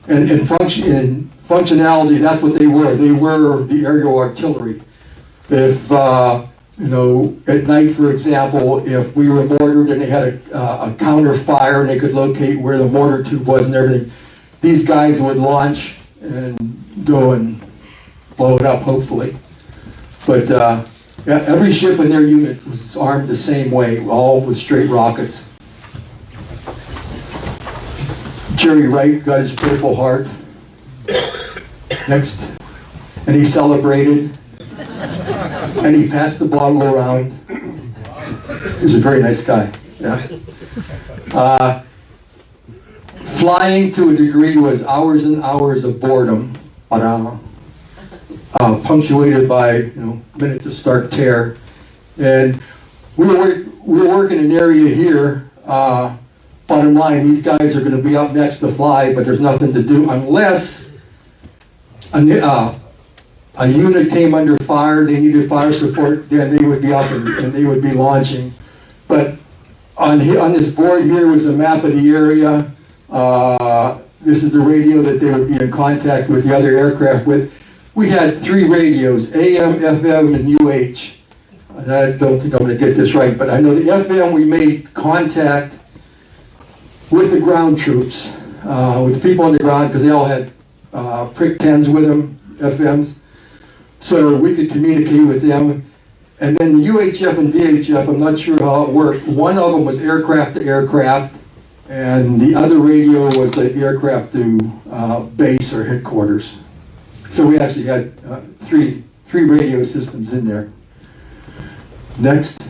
S1: and in functionality, that's what they were. They were the aerial artillery. If at night, for example, if we were mortared and they had a counter fire and they could locate where the mortar tube was and everything, these guys would launch and go and blow it up, hopefully. But every ship in their unit was armed the same way, all with straight rockets. Jerry Wright got his Purple Heart. Next. And he celebrated. And he passed the bottle around. He was a very nice guy. Yeah. Flying to a degree was hours and hours of boredom, but punctuated by minutes of stark terror. And we were working in an area here. Bottom line, these guys are going to be up next to fly, but there's nothing to do unless a unit came under fire, they needed fire support, then they would be up and they would be launching. But on this board here was a map of the area. This is the radio that they would be in contact with the other aircraft with. We had 3 radios, AM, FM, and UH. And I don't think I'm going to get this right, but I know the FM we made contact with the ground troops, with the people on the ground, because they all had prick 10s with them, FMs. So we could communicate with them. And then the UHF and VHF, I'm not sure how it worked. One of them was aircraft to aircraft, and the other radio was like aircraft to base or headquarters. So we actually had three radio systems in there. Next.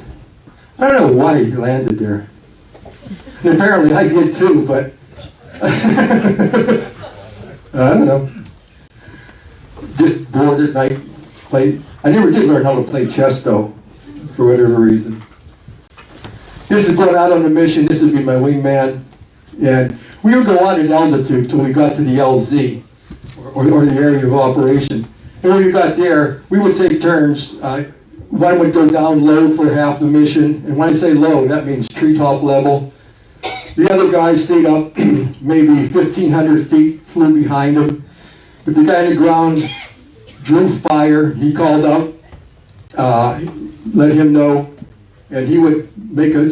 S1: I don't know why he landed there. And apparently I did too, but I don't know. Just bored at night. Played. I never did learn how to play chess though, for whatever reason. This is going out on a mission. This would be my wingman. And we would go out at altitude till we got to the LZ, or the area of operation. And when we got there, we would take turns. One would go down low for half the mission. And when I say low, that means treetop level. The other guy stayed up maybe 1,500 feet, flew behind him. But the guy on the ground drew fire. He called up, let him know, and he would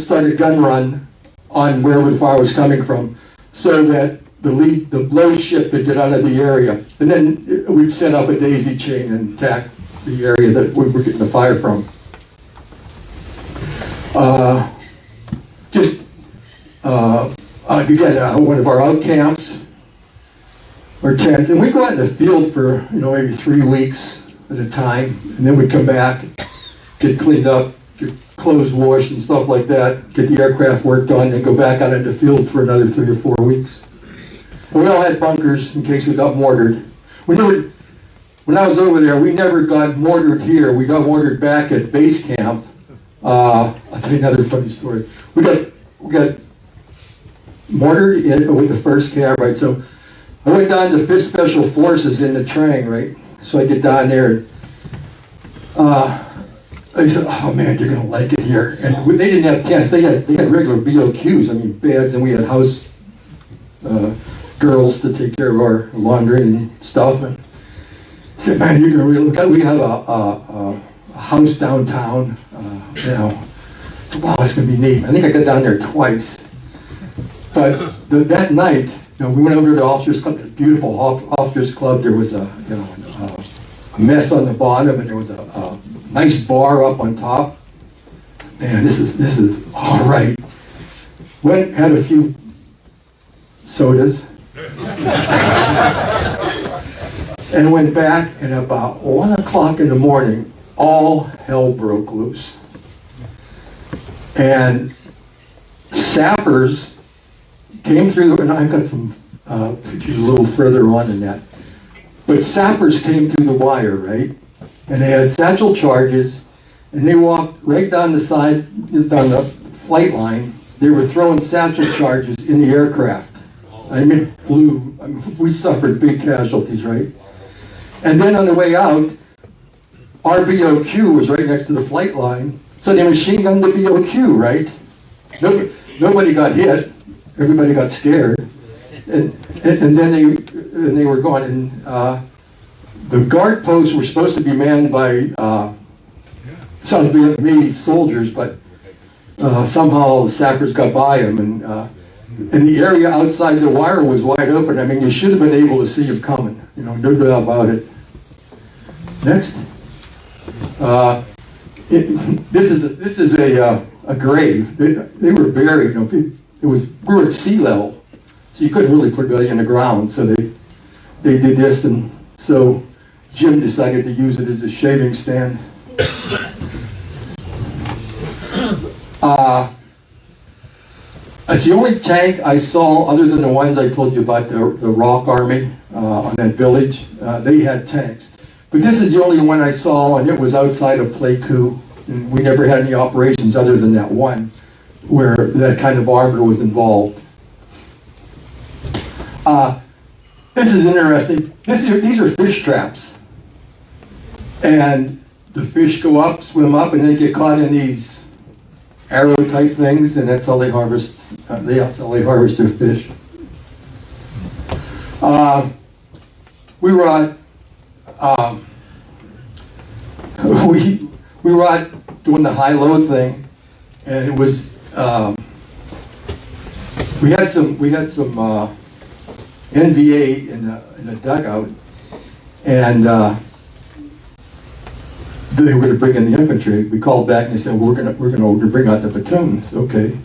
S1: start a gun run on wherever the fire was coming from, so that the blow ship would get out of the area. And then we'd set up a daisy chain and attack the area that we were getting the fire from. Again, one of our out camps, or tents, and we go out in the field for maybe 3 weeks at a time, and then we'd come back, get cleaned up, get clothes washed and stuff like that, get the aircraft worked on, then go back out into the field for another 3 or 4 weeks. And we all had bunkers in case we got mortared. When I was over there, we never got mortared here. We got mortared back at base camp. I'll tell you another funny story. We got mortared with the first cab, right? So I went down to 5th Special Forces in the Trang, right? So I get down there, and they said, "Oh man, you're gonna like it here." And they didn't have tents; they had regular BOQs. I mean, beds, and we had house girls to take care of our laundry and stuff. And I said, "Man, you're gonna really look at. We have a house downtown. So wow, it's gonna be neat." I think I got down there twice, but that night. We went over to the officers' club, a beautiful officers' club. There was a mess on the bottom, and there was a nice bar up on top. Man, this is all right. Went, had a few sodas, and went back. And about 1 o'clock in the morning, all hell broke loose, and sappers came through, and I've got some pictures a little further on than that. But sappers came through the wire, right? And they had satchel charges, and they walked right down the side, down the flight line. They were throwing satchel charges in the aircraft. I mean, we suffered big casualties, right? And then on the way out, our BOQ was right next to the flight line, so they machine gunned the BOQ, right? Nobody got hit. Everybody got scared, and then they were gone. And the guard posts were supposed to be manned by South Vietnamese soldiers, but somehow the sappers got by them, and the area outside the wire was wide open. I mean, you should have been able to see them coming. No doubt about it. Next, this is a grave. They were buried. We were at sea level, so you couldn't really put it in the ground. So they did this, and so Jim decided to use it as a shaving stand. It's the only tank I saw, other than the ones I told you about, the Rock Army on that village. They had tanks, but this is the only one I saw, and it was outside of Pleiku, and we never had any operations other than that one, where that kind of armor was involved. This is interesting. These are fish traps. And the fish go up, swim up, and they get caught in these arrow type things, and that's how they harvest. That's how they harvest their fish. We were out doing the high-low thing, and it was we had some NVA in the dugout, and they were going to bring in the infantry. We called back and they said, well, we're going to bring out the platoons. Okay.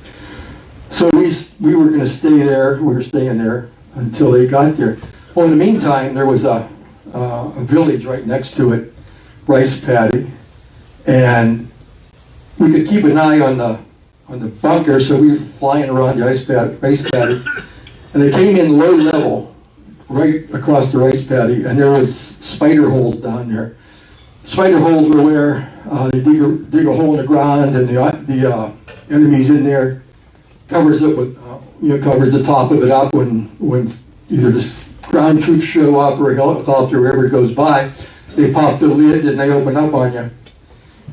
S1: So we were going to stay there. We were staying there until they got there. Well, in the meantime, there was a village right next to it, rice paddy, and we could keep an eye on the bunker, so we were flying around the ice paddy, and it came in low level, right across the ice paddy, and there was spider holes down there. Spider holes were where they dig a hole in the ground, and the enemy's in there, covers it with, covers the top of it up when either the ground troops show up or a helicopter, wherever it goes by, they pop the lid and they open up on you. And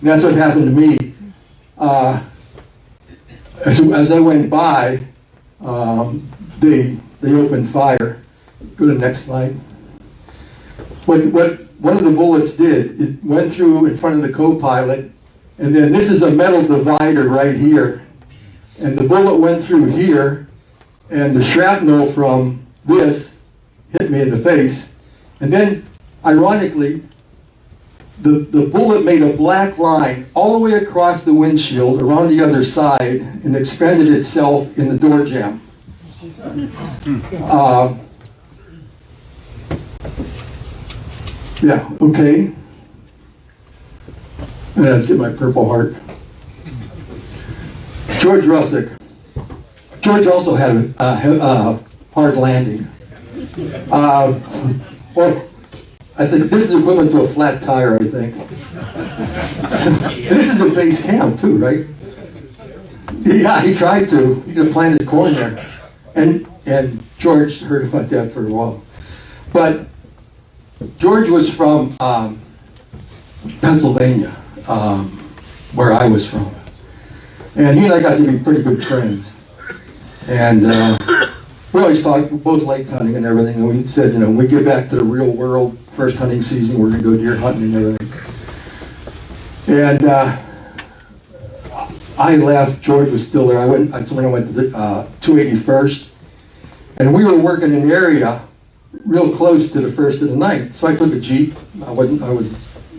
S1: that's what happened to me. As I went by, they opened fire. Go to the next slide. What one of the bullets did, it went through in front of the co-pilot, and then this is a metal divider right here. And the bullet went through here, and the shrapnel from this hit me in the face. And then, ironically, the bullet made a black line all the way across the windshield, around the other side, and expended itself in the door jamb. Yeah, okay. And let's get my Purple Heart. George Russick. George also had a hard landing. Well, I think this is equivalent to a flat tire, I think. This is a base camp too, right? Yeah, he tried to. He could have planted corn there. And George heard about that for a while. But George was from Pennsylvania, where I was from. And he and I got to be pretty good friends. And we always talked, both lake hunting and everything, and we said, when we get back to the real world, first hunting season, we're going to go deer hunting and everything. And I left, George was still there. I went to the 281st, and we were working in an area real close to the 1st of the 9th. So I took a Jeep. I was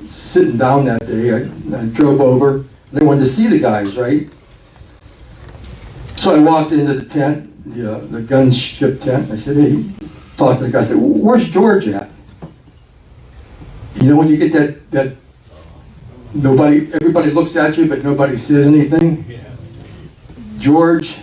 S1: sitting down that day. I drove over, and I wanted to see the guys, right? So I walked into the tent, the Gunship tent, and I said, hey, talked to the guy. I said, where's George at? When you get that everybody looks at you, but nobody says anything. Yeah. George,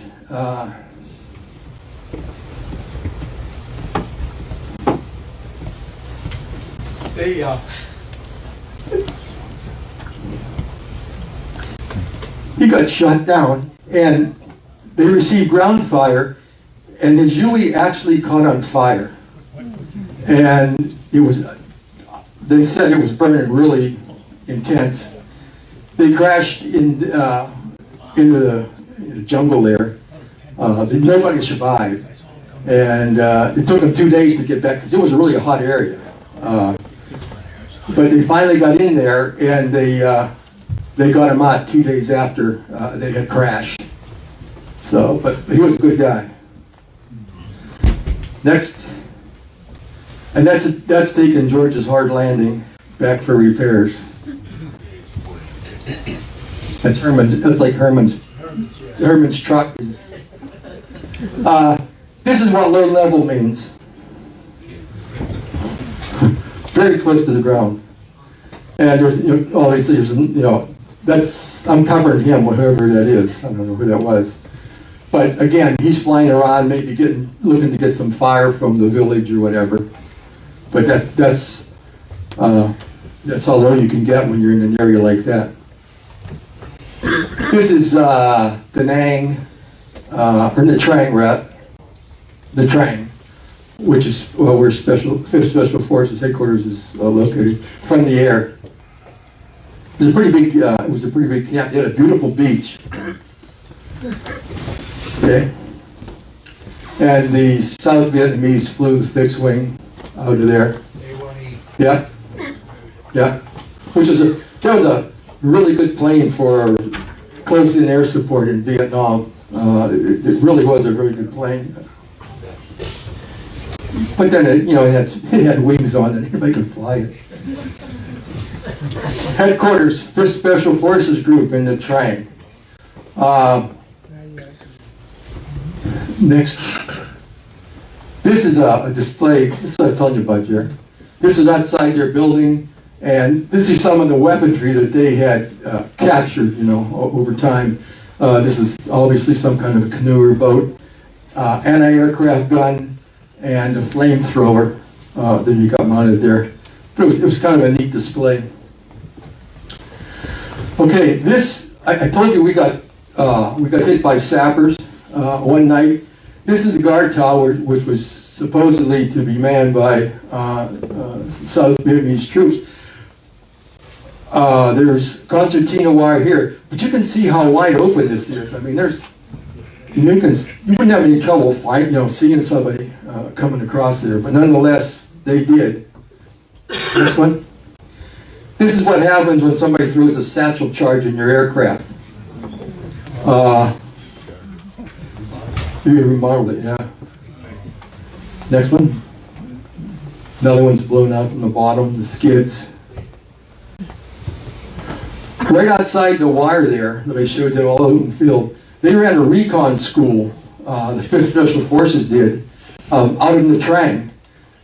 S1: he got shot down, and they received ground fire, and his Huey actually caught on fire. And they said it was burning really intense. They crashed into the jungle there. Nobody survived. And it took them 2 days to get back, because it was really a hot area. But they finally got in there, and they got him out 2 days after they had crashed. So, but he was a good guy. Next. And that's taking George's hard landing back for repairs. That's like Herman's truck. This is what low level means. Very close to the ground. And there's, obviously there's, I'm covering him, whoever that is. I don't know who that was. But again, he's flying around, maybe looking to get some fire from the village or whatever. But that's all low you can get when you're in an area like that. This is Da Nang, or the Trang rep, the Trang, which is where 5th Special Forces headquarters is located, from the air. It was a pretty big camp. They had a beautiful beach. Okay. And the South Vietnamese flew the fixed wing out of there. Yeah. Yeah. That was a really good plane for close-in air support in Vietnam. It really was a very good plane. But then it had wings on it. They could fly it. Headquarters, 5th Special Forces Group in the Trang. Next. This is a display. This is what I told you about, Jerry. This is outside their building, and this is some of the weaponry that they had captured, over time. This is obviously some kind of a canoe or boat. Anti-aircraft gun and a flamethrower that you got mounted there. But it was kind of a neat display. Okay, this, I told you we got hit by sappers one night. This is the guard tower, which was supposedly to be manned by South Vietnamese troops. There's concertina wire here, but you can see how wide open this is. I mean, you wouldn't have any trouble seeing somebody coming across there, but nonetheless, they did. Next one. This is what happens when somebody throws a satchel charge in your aircraft. You remodeled it, yeah. Next one. Another one's blown out from the bottom, the skids. Right outside the wire there that I showed you all out in the field, they ran a recon school, the 5th Special Forces did, out in the Trang.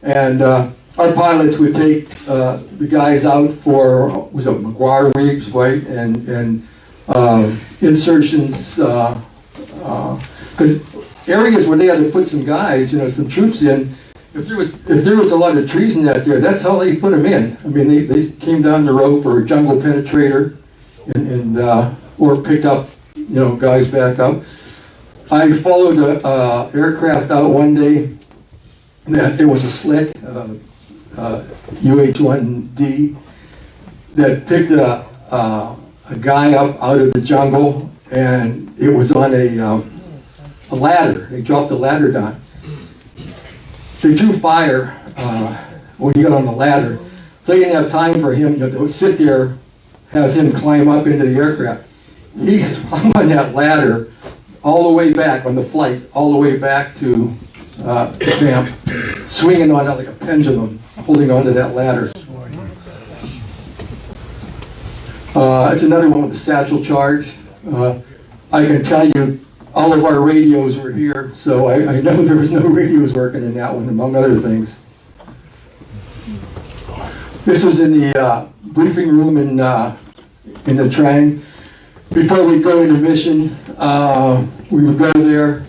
S1: And our pilots would take the guys out for, was it McGuire Weeks, right, and insertions, because areas where they had to put some guys, some troops in, if there was a lot of trees in that there, that's how they put them in. I mean, they came down the rope or a jungle penetrator, and or picked up, guys back up. I followed a aircraft out one day. That it was a slick UH-1D that picked a guy up out of the jungle, and it was on a ladder. They dropped the ladder down. They drew fire when he got on the ladder, so they didn't have time for him to sit there, have him climb up into the aircraft. He hung on that ladder all the way back on the flight, all the way back to camp, swinging on it like a pendulum, holding onto that ladder. It's another one with a satchel charge. I can tell you, all of our radios were here, so I know there was no radios working in that one, among other things. This was in the briefing room in the Trang. Before we go into mission, we would go there.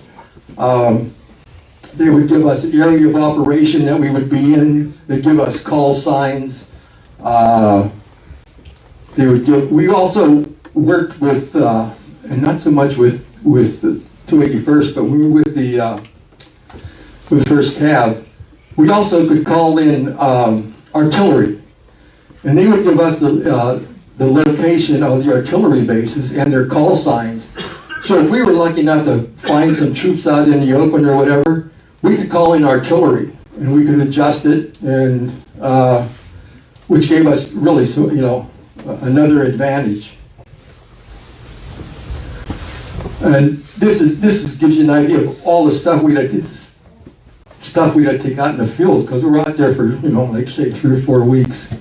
S1: They would give us the area of operation that we would be in. They'd give us call signs. We also worked with, and not so much with the 281st, but we were with the 1st Cav. We also could call in artillery, and they would give us the location of the artillery bases and their call signs. So if we were lucky enough to find some troops out in the open or whatever, we could call in artillery, and we could adjust it, and which gave us really, another advantage. And this gives you an idea of all the stuff we had to take out in the field, because we were out there for like say 3 or 4 weeks.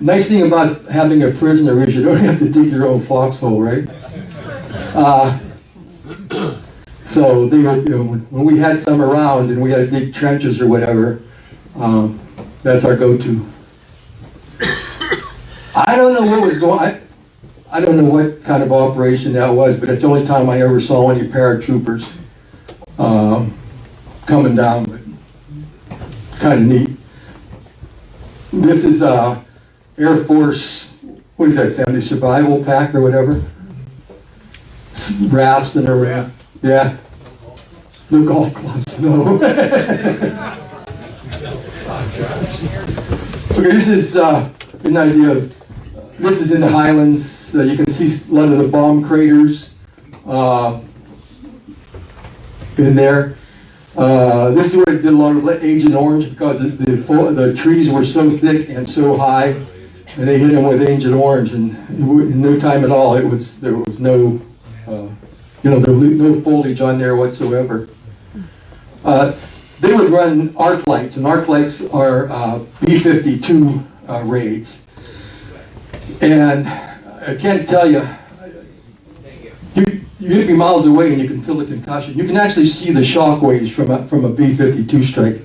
S1: Nice thing about having a prisoner is you don't have to dig your own foxhole, right? So they would, when we had some around and we had to dig trenches or whatever, that's our go-to. I don't know what was going. I don't know what kind of operation that was, but it's the only time I ever saw any paratroopers coming down. But kind of neat. This is Air Force. What is that? Sandy survival pack or whatever. Rafts and everything. Yeah. No golf clubs. No. Okay, this is an idea of. This is in the Highlands. You can see a lot of the bomb craters in there. This is where it did a lot of Agent Orange, because the trees were so thick and so high, and they hit them with Agent Orange, and in no time at all, there was no no foliage on there whatsoever. They would run arc lights, and arc lights are B-52 raids. And I can't tell you, you'd be miles away and you can feel the concussion. You can actually see the shock waves from a B-52 strike.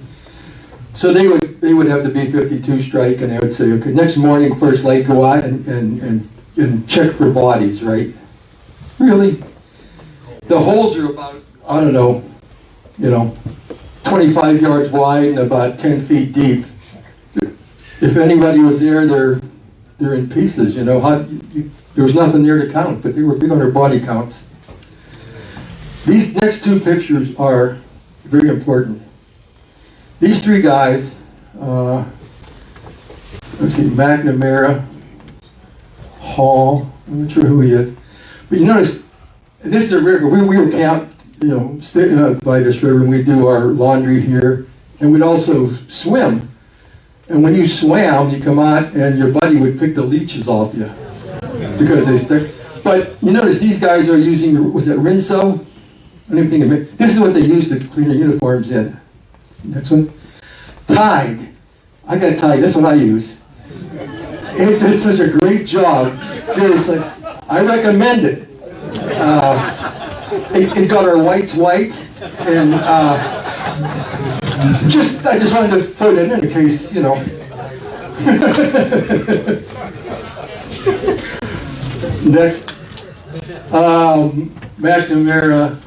S1: So they would they would have the B-52 strike, and they would say, okay, next morning, first light, go out and check for bodies, right? Really? The holes are about, I don't know, 25 yards wide and about 10 feet deep. If anybody was there, they're in pieces, there was nothing there to count, but they were big on their body counts. These next two pictures are very important. These three guys, let's see, McNamara, Hall, I'm not sure who he is, but you notice, this is a river. We were camped, by this river, and we'd do our laundry here, and we'd also swim. And when you swam, you come out, and your buddy would pick the leeches off you because they stick. But you notice these guys are using, was that Rinso? I don't even think of it. This is what they use to clean their uniforms in. Next one. Tide. I got Tide. That's what I use. It did such a great job. Seriously. I recommend it. It got our whites white. And I just wanted to put it in case, Next. McNamara,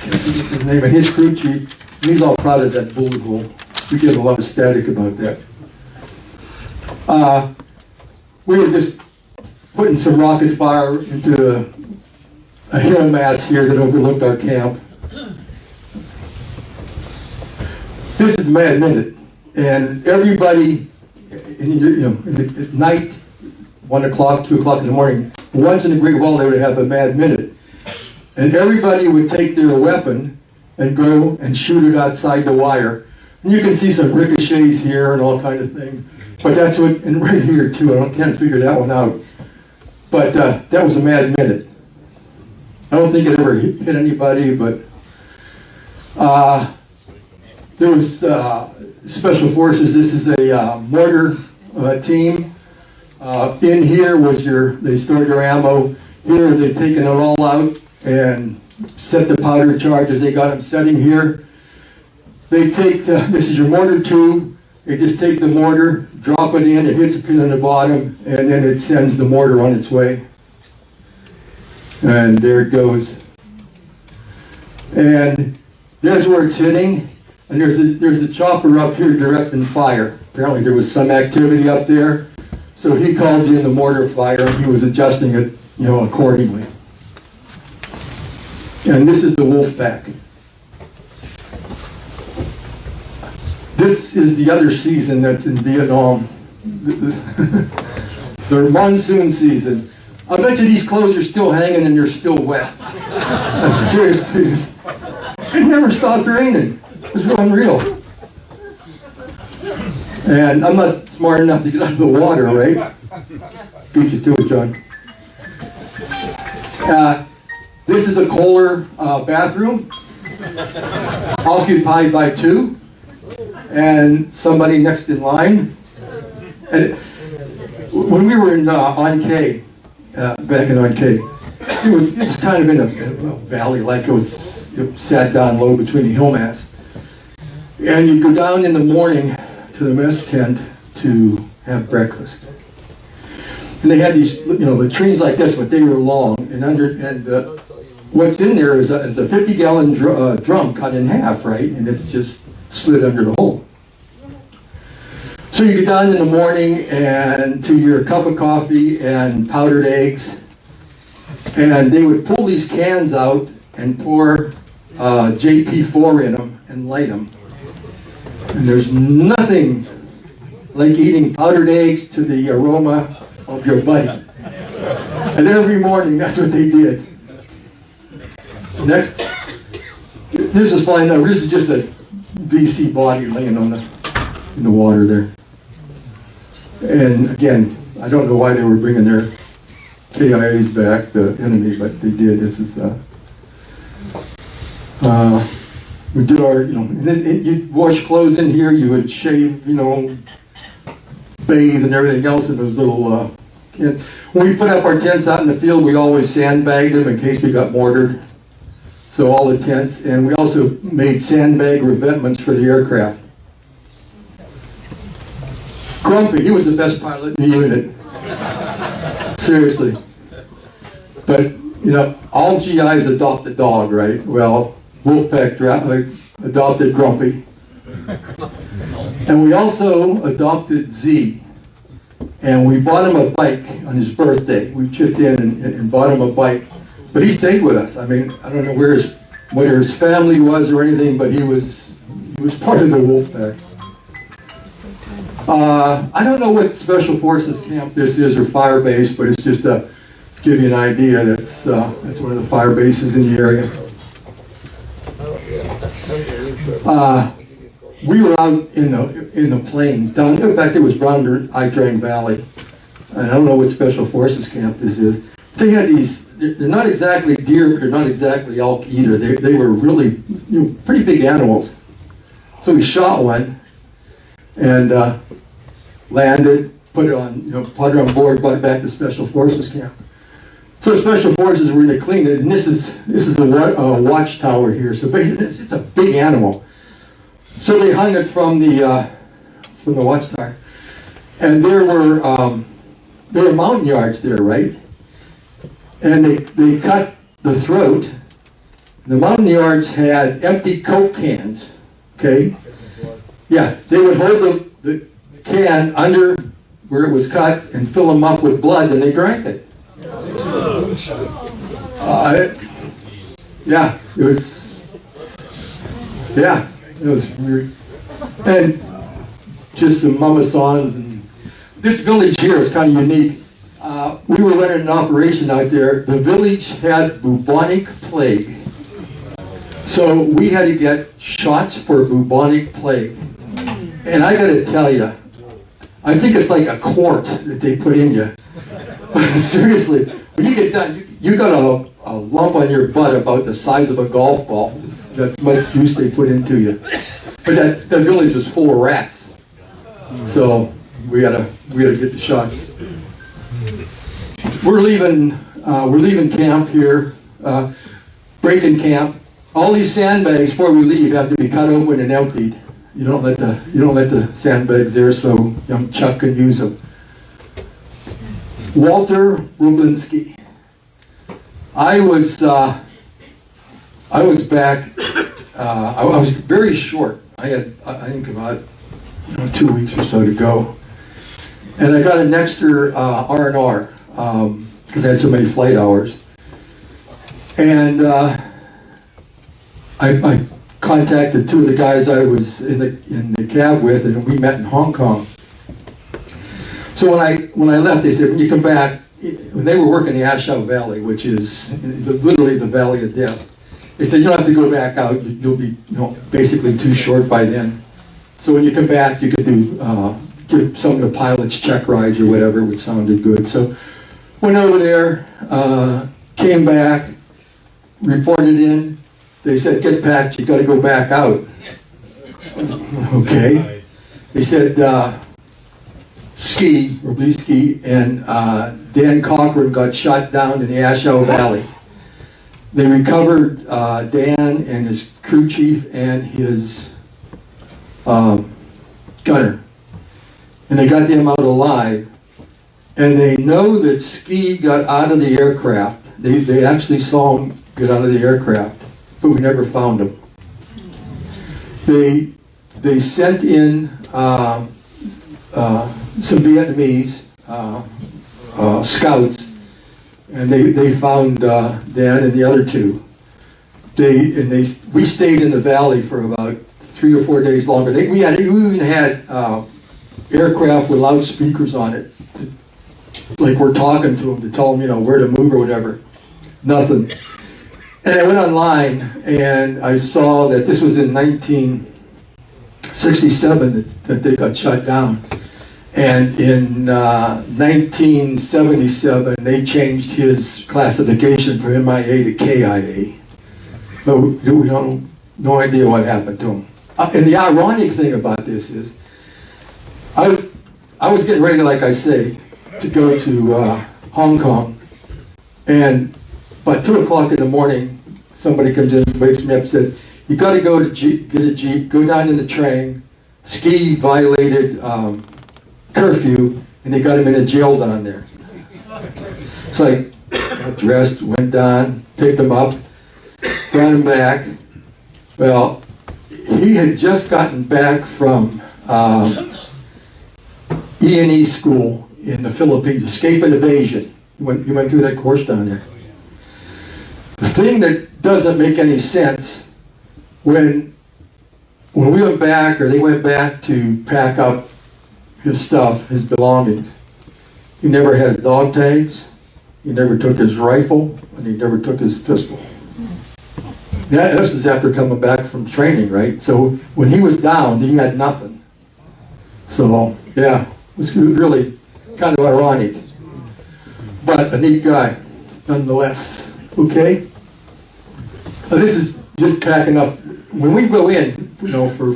S1: his name, and his crew chief, he's all proud of that bullet hole. We get a lot of static about that. We were just putting some rocket fire into a hill mass here that overlooked our camp. This is Mad Minute, and everybody, at night, 1 o'clock, 2 o'clock in the morning, once in a great while they would have a Mad Minute. And everybody would take their weapon and go and shoot it outside the wire. And you can see some ricochets here and all kind of things. But that's what, and right here too, I can't figure that one out. But that was a Mad Minute. I don't think it ever hit anybody, but there was Special Forces. This is a mortar team. In here was they stored their ammo. Here they've taken it all out and set the powder charges. They got them setting here. They take, this is your mortar tube. They just take the mortar, drop it in, it hits a pin on the bottom, and then it sends the mortar on its way. And there it goes. And there's where it's hitting. And there's a chopper up here directing fire. Apparently there was some activity up there. So he called in the mortar fire, and he was adjusting it, accordingly. And this is the wolf pack. This is the other season that's in Vietnam. The monsoon season. I bet you these clothes are still hanging and they're still wet. That's serious. It never stopped raining. It was unreal. And I'm not smart enough to get out of the water, right? Beat you to it, John. This is a Kohler bathroom, occupied by two, and somebody next in line. And when we were in On K, back in On K, it was kind of in a valley, like it sat down low between the hill mass. And you go down in the morning to the mess tent to have breakfast. And they had these, latrines like this, but they were long. And what's in there is a 50-gallon drum cut in half, right? And it's just slid under the hole. So you go down in the morning and to your cup of coffee and powdered eggs. And they would pull these cans out and pour JP4 in them and light them. And there's nothing like eating powdered eggs to the aroma of your buddy. And every morning, that's what they did. Next. This is fine. Now, this is just a BC body laying in the water there. And again, I don't know why they were bringing their KIAs back, the enemy, but they did. This is, we did our, you'd wash clothes in here, you would shave, bathe and everything else in those little, when we put up our tents out in the field, we always sandbagged them in case we got mortared. So all the tents, and we also made sandbag revetments for the aircraft. Grumpy, he was the best pilot in the unit. Seriously. But, you know, all GIs adopt a dog, right? Well, Wolfpack adopted Grumpy. And we also adopted Z. And we bought him a bike on his birthday. We chipped in and bought him a bike. But he stayed with us. I mean, I don't know where his family was or anything, but he was part of the Wolfpack. I don't know what Special Forces camp this is or fire base, but it's just to give you an idea. That's one of the fire bases in the area. We were out in the plains down. In fact, it was around I-Drain Valley. And I don't know what Special Forces camp this is. They had these. They're not exactly deer, but they're not exactly elk either. They were really pretty big animals. So we shot one and landed, put it on board, brought it back to Special Forces camp. So the Special Forces were going to clean it, and this is a watchtower here. So basically, it's a big animal. So they hung it from the watchtower, and there were mountain yards there, right? And they cut the throat. The mountain yards had empty Coke cans. Okay, yeah, they would hold the can under where it was cut and fill them up with blood, and they drank it. It was weird. And just some mama songs. And this village here is kind of unique. We were running an operation out there. The village had bubonic plague. So we had to get shots for bubonic plague. And I got to tell you, I think it's like a quart that they put in you. Seriously, when you get done, you got a lump on your butt about the size of a golf ball. That's much juice they put into you. But that village was full of rats. So we had to get the shots. We're leaving camp here, breaking camp. All these sandbags before we leave have to be cut open and emptied. You don't let the sandbags there so young Chuck can use them. Walter Rublinski. I was back. I was very short. I had I think about 2 weeks or so to go, and I got an extra R&R because I had so many flight hours. And I contacted two of the guys I was in the cab with, and we met in Hong Kong. So when I left, they said, when you come back, when they were working the Ashau Valley, which is literally the Valley of Death, they said, you don't have to go back out. You'll be basically too short by then. So when you come back, you could give some of the pilots check rides or whatever, which sounded good. So went over there, came back, reported in. They said, get packed, you got to go back out. Okay. They said, Ski and Dan Cochran got shot down in the Ashau Valley. They recovered Dan and his crew chief and his gunner. And they got them out alive. And they know that Ski got out of the aircraft. They actually saw him get out of the aircraft, but we never found him. They sent in some Vietnamese scouts, and they found Dan and the other two. We stayed in the valley for about 3 or 4 days longer. We even had aircraft with loudspeakers on it, like we're talking to them to tell them where to move or whatever. Nothing. And I went online and I saw that this was in 1967 that they got shut down. And in 1977, they changed his classification from MIA to KIA. So we don't no idea what happened to him. And the ironic thing about this is, I was getting ready, like I say, to go to Hong Kong. And about 2 o'clock in the morning, somebody comes in and wakes me up and said, you got to go to get a Jeep, go down in the train. Ski violated curfew, and they got him in a jail down there. So I got dressed, went down, picked him up, brought him back. Well, he had just gotten back from E&E school in the Philippines, escape and evasion. He went through that course down there. The thing that doesn't make any sense, when we went back, or they went back to pack up his stuff, his belongings, he never had his dog tags, he never took his rifle, and he never took his pistol. This is after coming back from training, right? So when he was down, he had nothing. So, yeah, it was really kind of ironic. But a neat guy, nonetheless. Okay? Now, this is just packing up. When we go in, for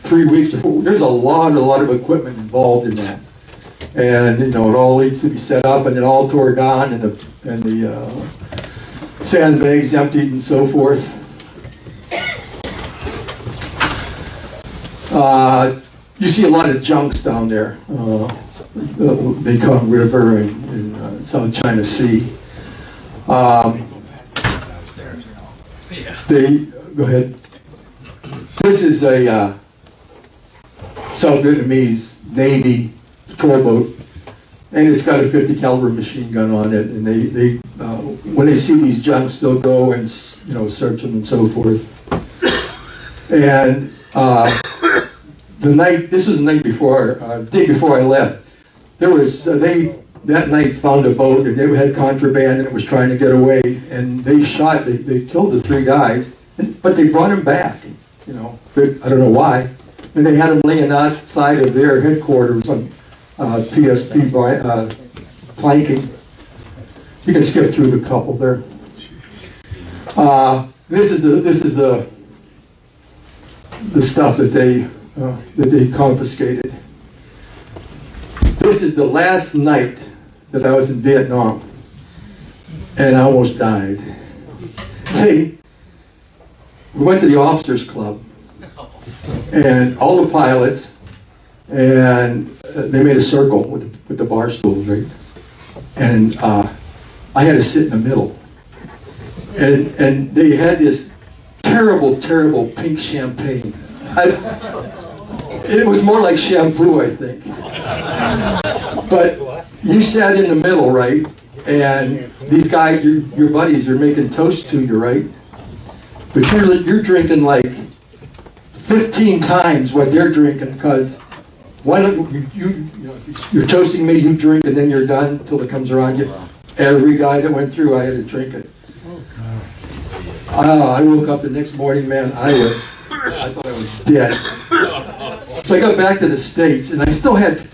S1: 3 weeks, there's a lot of equipment involved in that. And, it all needs to be set up and then all tore down and the sandbags emptied and so forth. You see a lot of junks down there. Mekong River in South China Sea. Go ahead. This is a South Vietnamese Navy patrol boat, and it's got a 50 caliber machine gun on it. And they when they see these junks, they'll go and search them and so forth. And this was the night before, day before I left. There was that night found a boat, and they had contraband, and it was trying to get away. And they killed the 3 guys, but they brought them back. I don't know why. And they had them laying outside of their headquarters on PSP planking. You can skip through the couple there. This is the stuff that they confiscated. This is the last night that I was in Vietnam, and I almost died. See, we went to the officers club, and all the pilots, and they made a circle with the bar stools, right? And I had to sit in the middle, and they had this terrible pink champagne. It was more like shampoo, I think. But you sat in the middle, right? And these guys, your buddies, are making toast to you, right? But you're drinking like 15 times what they're drinking, because you're toasting me, you drink, and then you're done until it comes around you. Every guy that went through, I had to drink it. I woke up the next morning, man, I thought I was dead. So I got back to the States, and I still had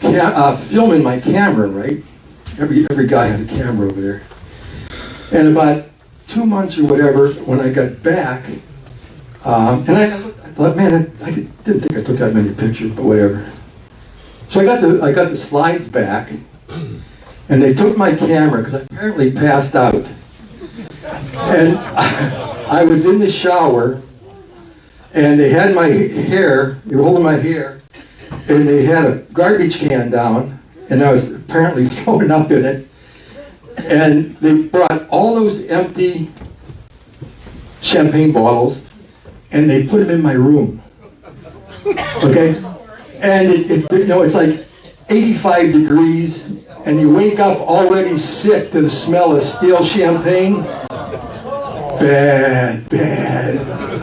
S1: film in my camera, right? Every guy had a camera over there. And about 2 months or whatever, when I got back, and I thought, man, I didn't think I took that many pictures, but whatever. So I got the slides back, and they took my camera because I apparently passed out. And I was in the shower, and they had my hair, they were holding my hair, and they had a garbage can down, and I was apparently throwing up in it. And they brought all those empty champagne bottles, and they put them in my room. Okay? And it's like 85 degrees, and you wake up already sick to the smell of stale champagne. Bad.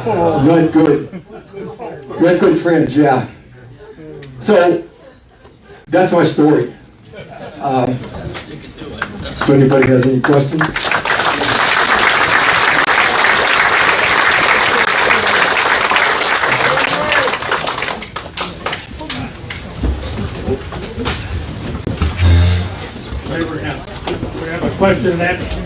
S1: Not good. Not good friends, yeah. So, that's my story. If anybody has any questions?
S2: We have a question and answer.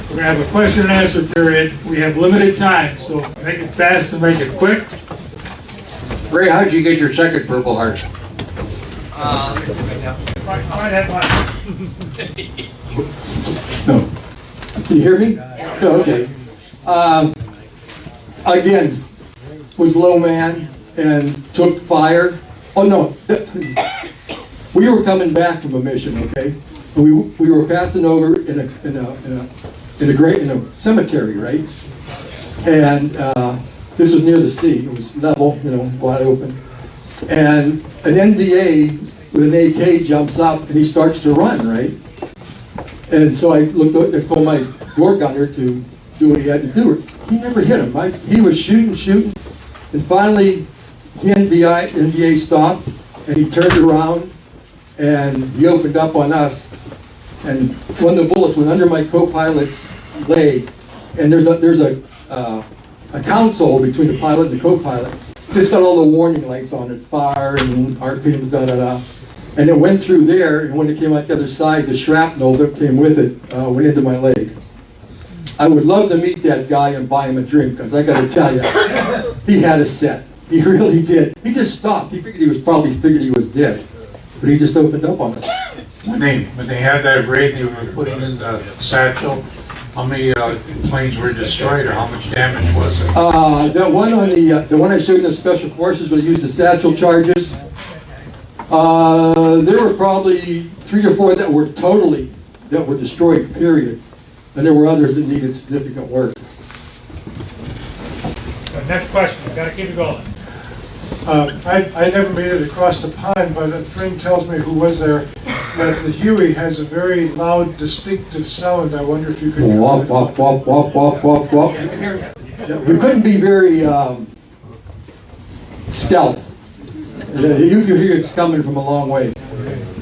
S2: We're going to have a question and answer period. We have limited time, so make it fast and make it quick.
S6: Ray, how'd you get your second Purple Heart?
S1: No. Can you hear me? No, okay. Again, was low man and took fire Oh, no. We were coming back from a mission, okay? We were passing over in a cemetery, right? And this was near the sea. It was level, wide open. And an NVA with an AK jumps up and he starts to run, right? And so I told my door gunner to do what he had to do. He never hit him. He was shooting, and finally the NVA stopped, and he turned around and he opened up on us. And one of the bullets went under my co-pilot's leg, and there's a console between the pilot and the co-pilot. It's got all the warning lights on it, fire and RPMs, da-da-da. And it went through there, and when it came out the other side, the shrapnel that came with it went into my leg. I would love to meet that guy and buy him a drink, because I got to tell you, he had a set. He really did. He just stopped. He figured he was dead, but he just opened up on us.
S7: When they had that raid, they were putting in the satchel. How many planes were destroyed, or how much damage was it?
S1: That one on the one I showed in the special forces, where they used the satchel charges. There were probably 3 or 4 that were destroyed, period. And there were others that needed significant work.
S2: Next question, gotta keep it going.
S8: I never made it across the pond, but a friend tells me who was there that the Huey has a very loud, distinctive sound. I wonder if you could...
S1: Wop, wop, wop, wop, wop, wop, wop. We couldn't be very stealth. You can hear it's coming from a long way.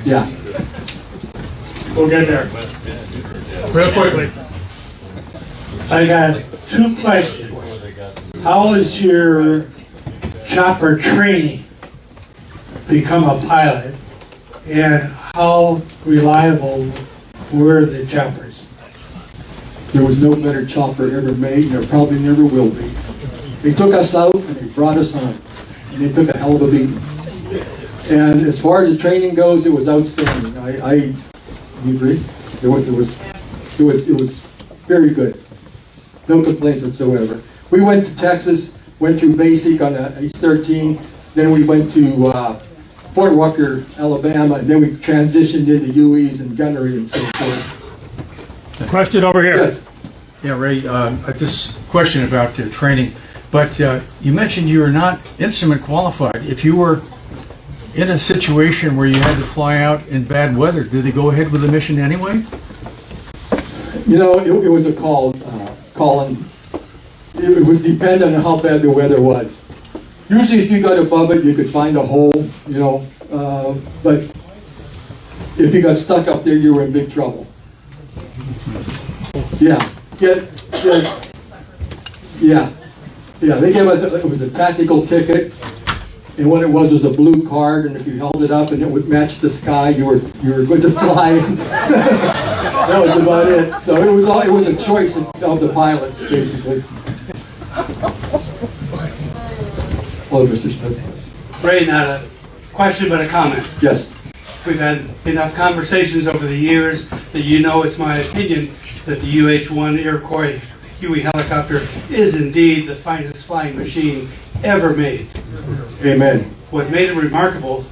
S1: Yeah.
S2: We'll get there. Real quickly.
S5: I got 2 questions. How is your chopper training to become a pilot, and how reliable were the choppers?
S1: There was no better chopper ever made, and there probably never will be. They took us out and they brought us home, and they took a hell of a beating. And as far as the training goes, it was outstanding. You agree? It was very good. No complaints whatsoever. We went to Texas, went through basic on the H-13, then we went to Fort Rucker, Alabama, and then we transitioned into Hueys and gunnery and so forth.
S2: The question over here.
S1: Yes.
S9: Yeah, Ray, this question about training, but you mentioned you were not instrument qualified. If you were in a situation where you had to fly out in bad weather, did they go ahead with the mission anyway?
S1: It was a call, and it was dependent on how bad the weather was. Usually if you got above it, you could find a hole, but if you got stuck up there, you were in big trouble. Yeah. They gave us, it was a tactical ticket, and what it was a blue card, and if you held it up and it would match the sky, you were good to fly. That was about it. So it was a choice of the pilots, basically. Hello, Mr. Smith.
S10: Ray, not a question but a comment.
S1: Yes.
S10: We've had enough conversations over the years that it's my opinion that the UH-1 Iroquois Huey helicopter is indeed the finest flying machine ever made.
S1: Amen.
S10: What made it remarkable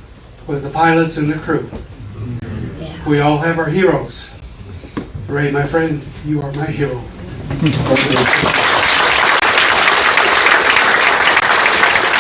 S10: was the pilots and the crew. We all have our heroes. Ray, my friend, you are my hero.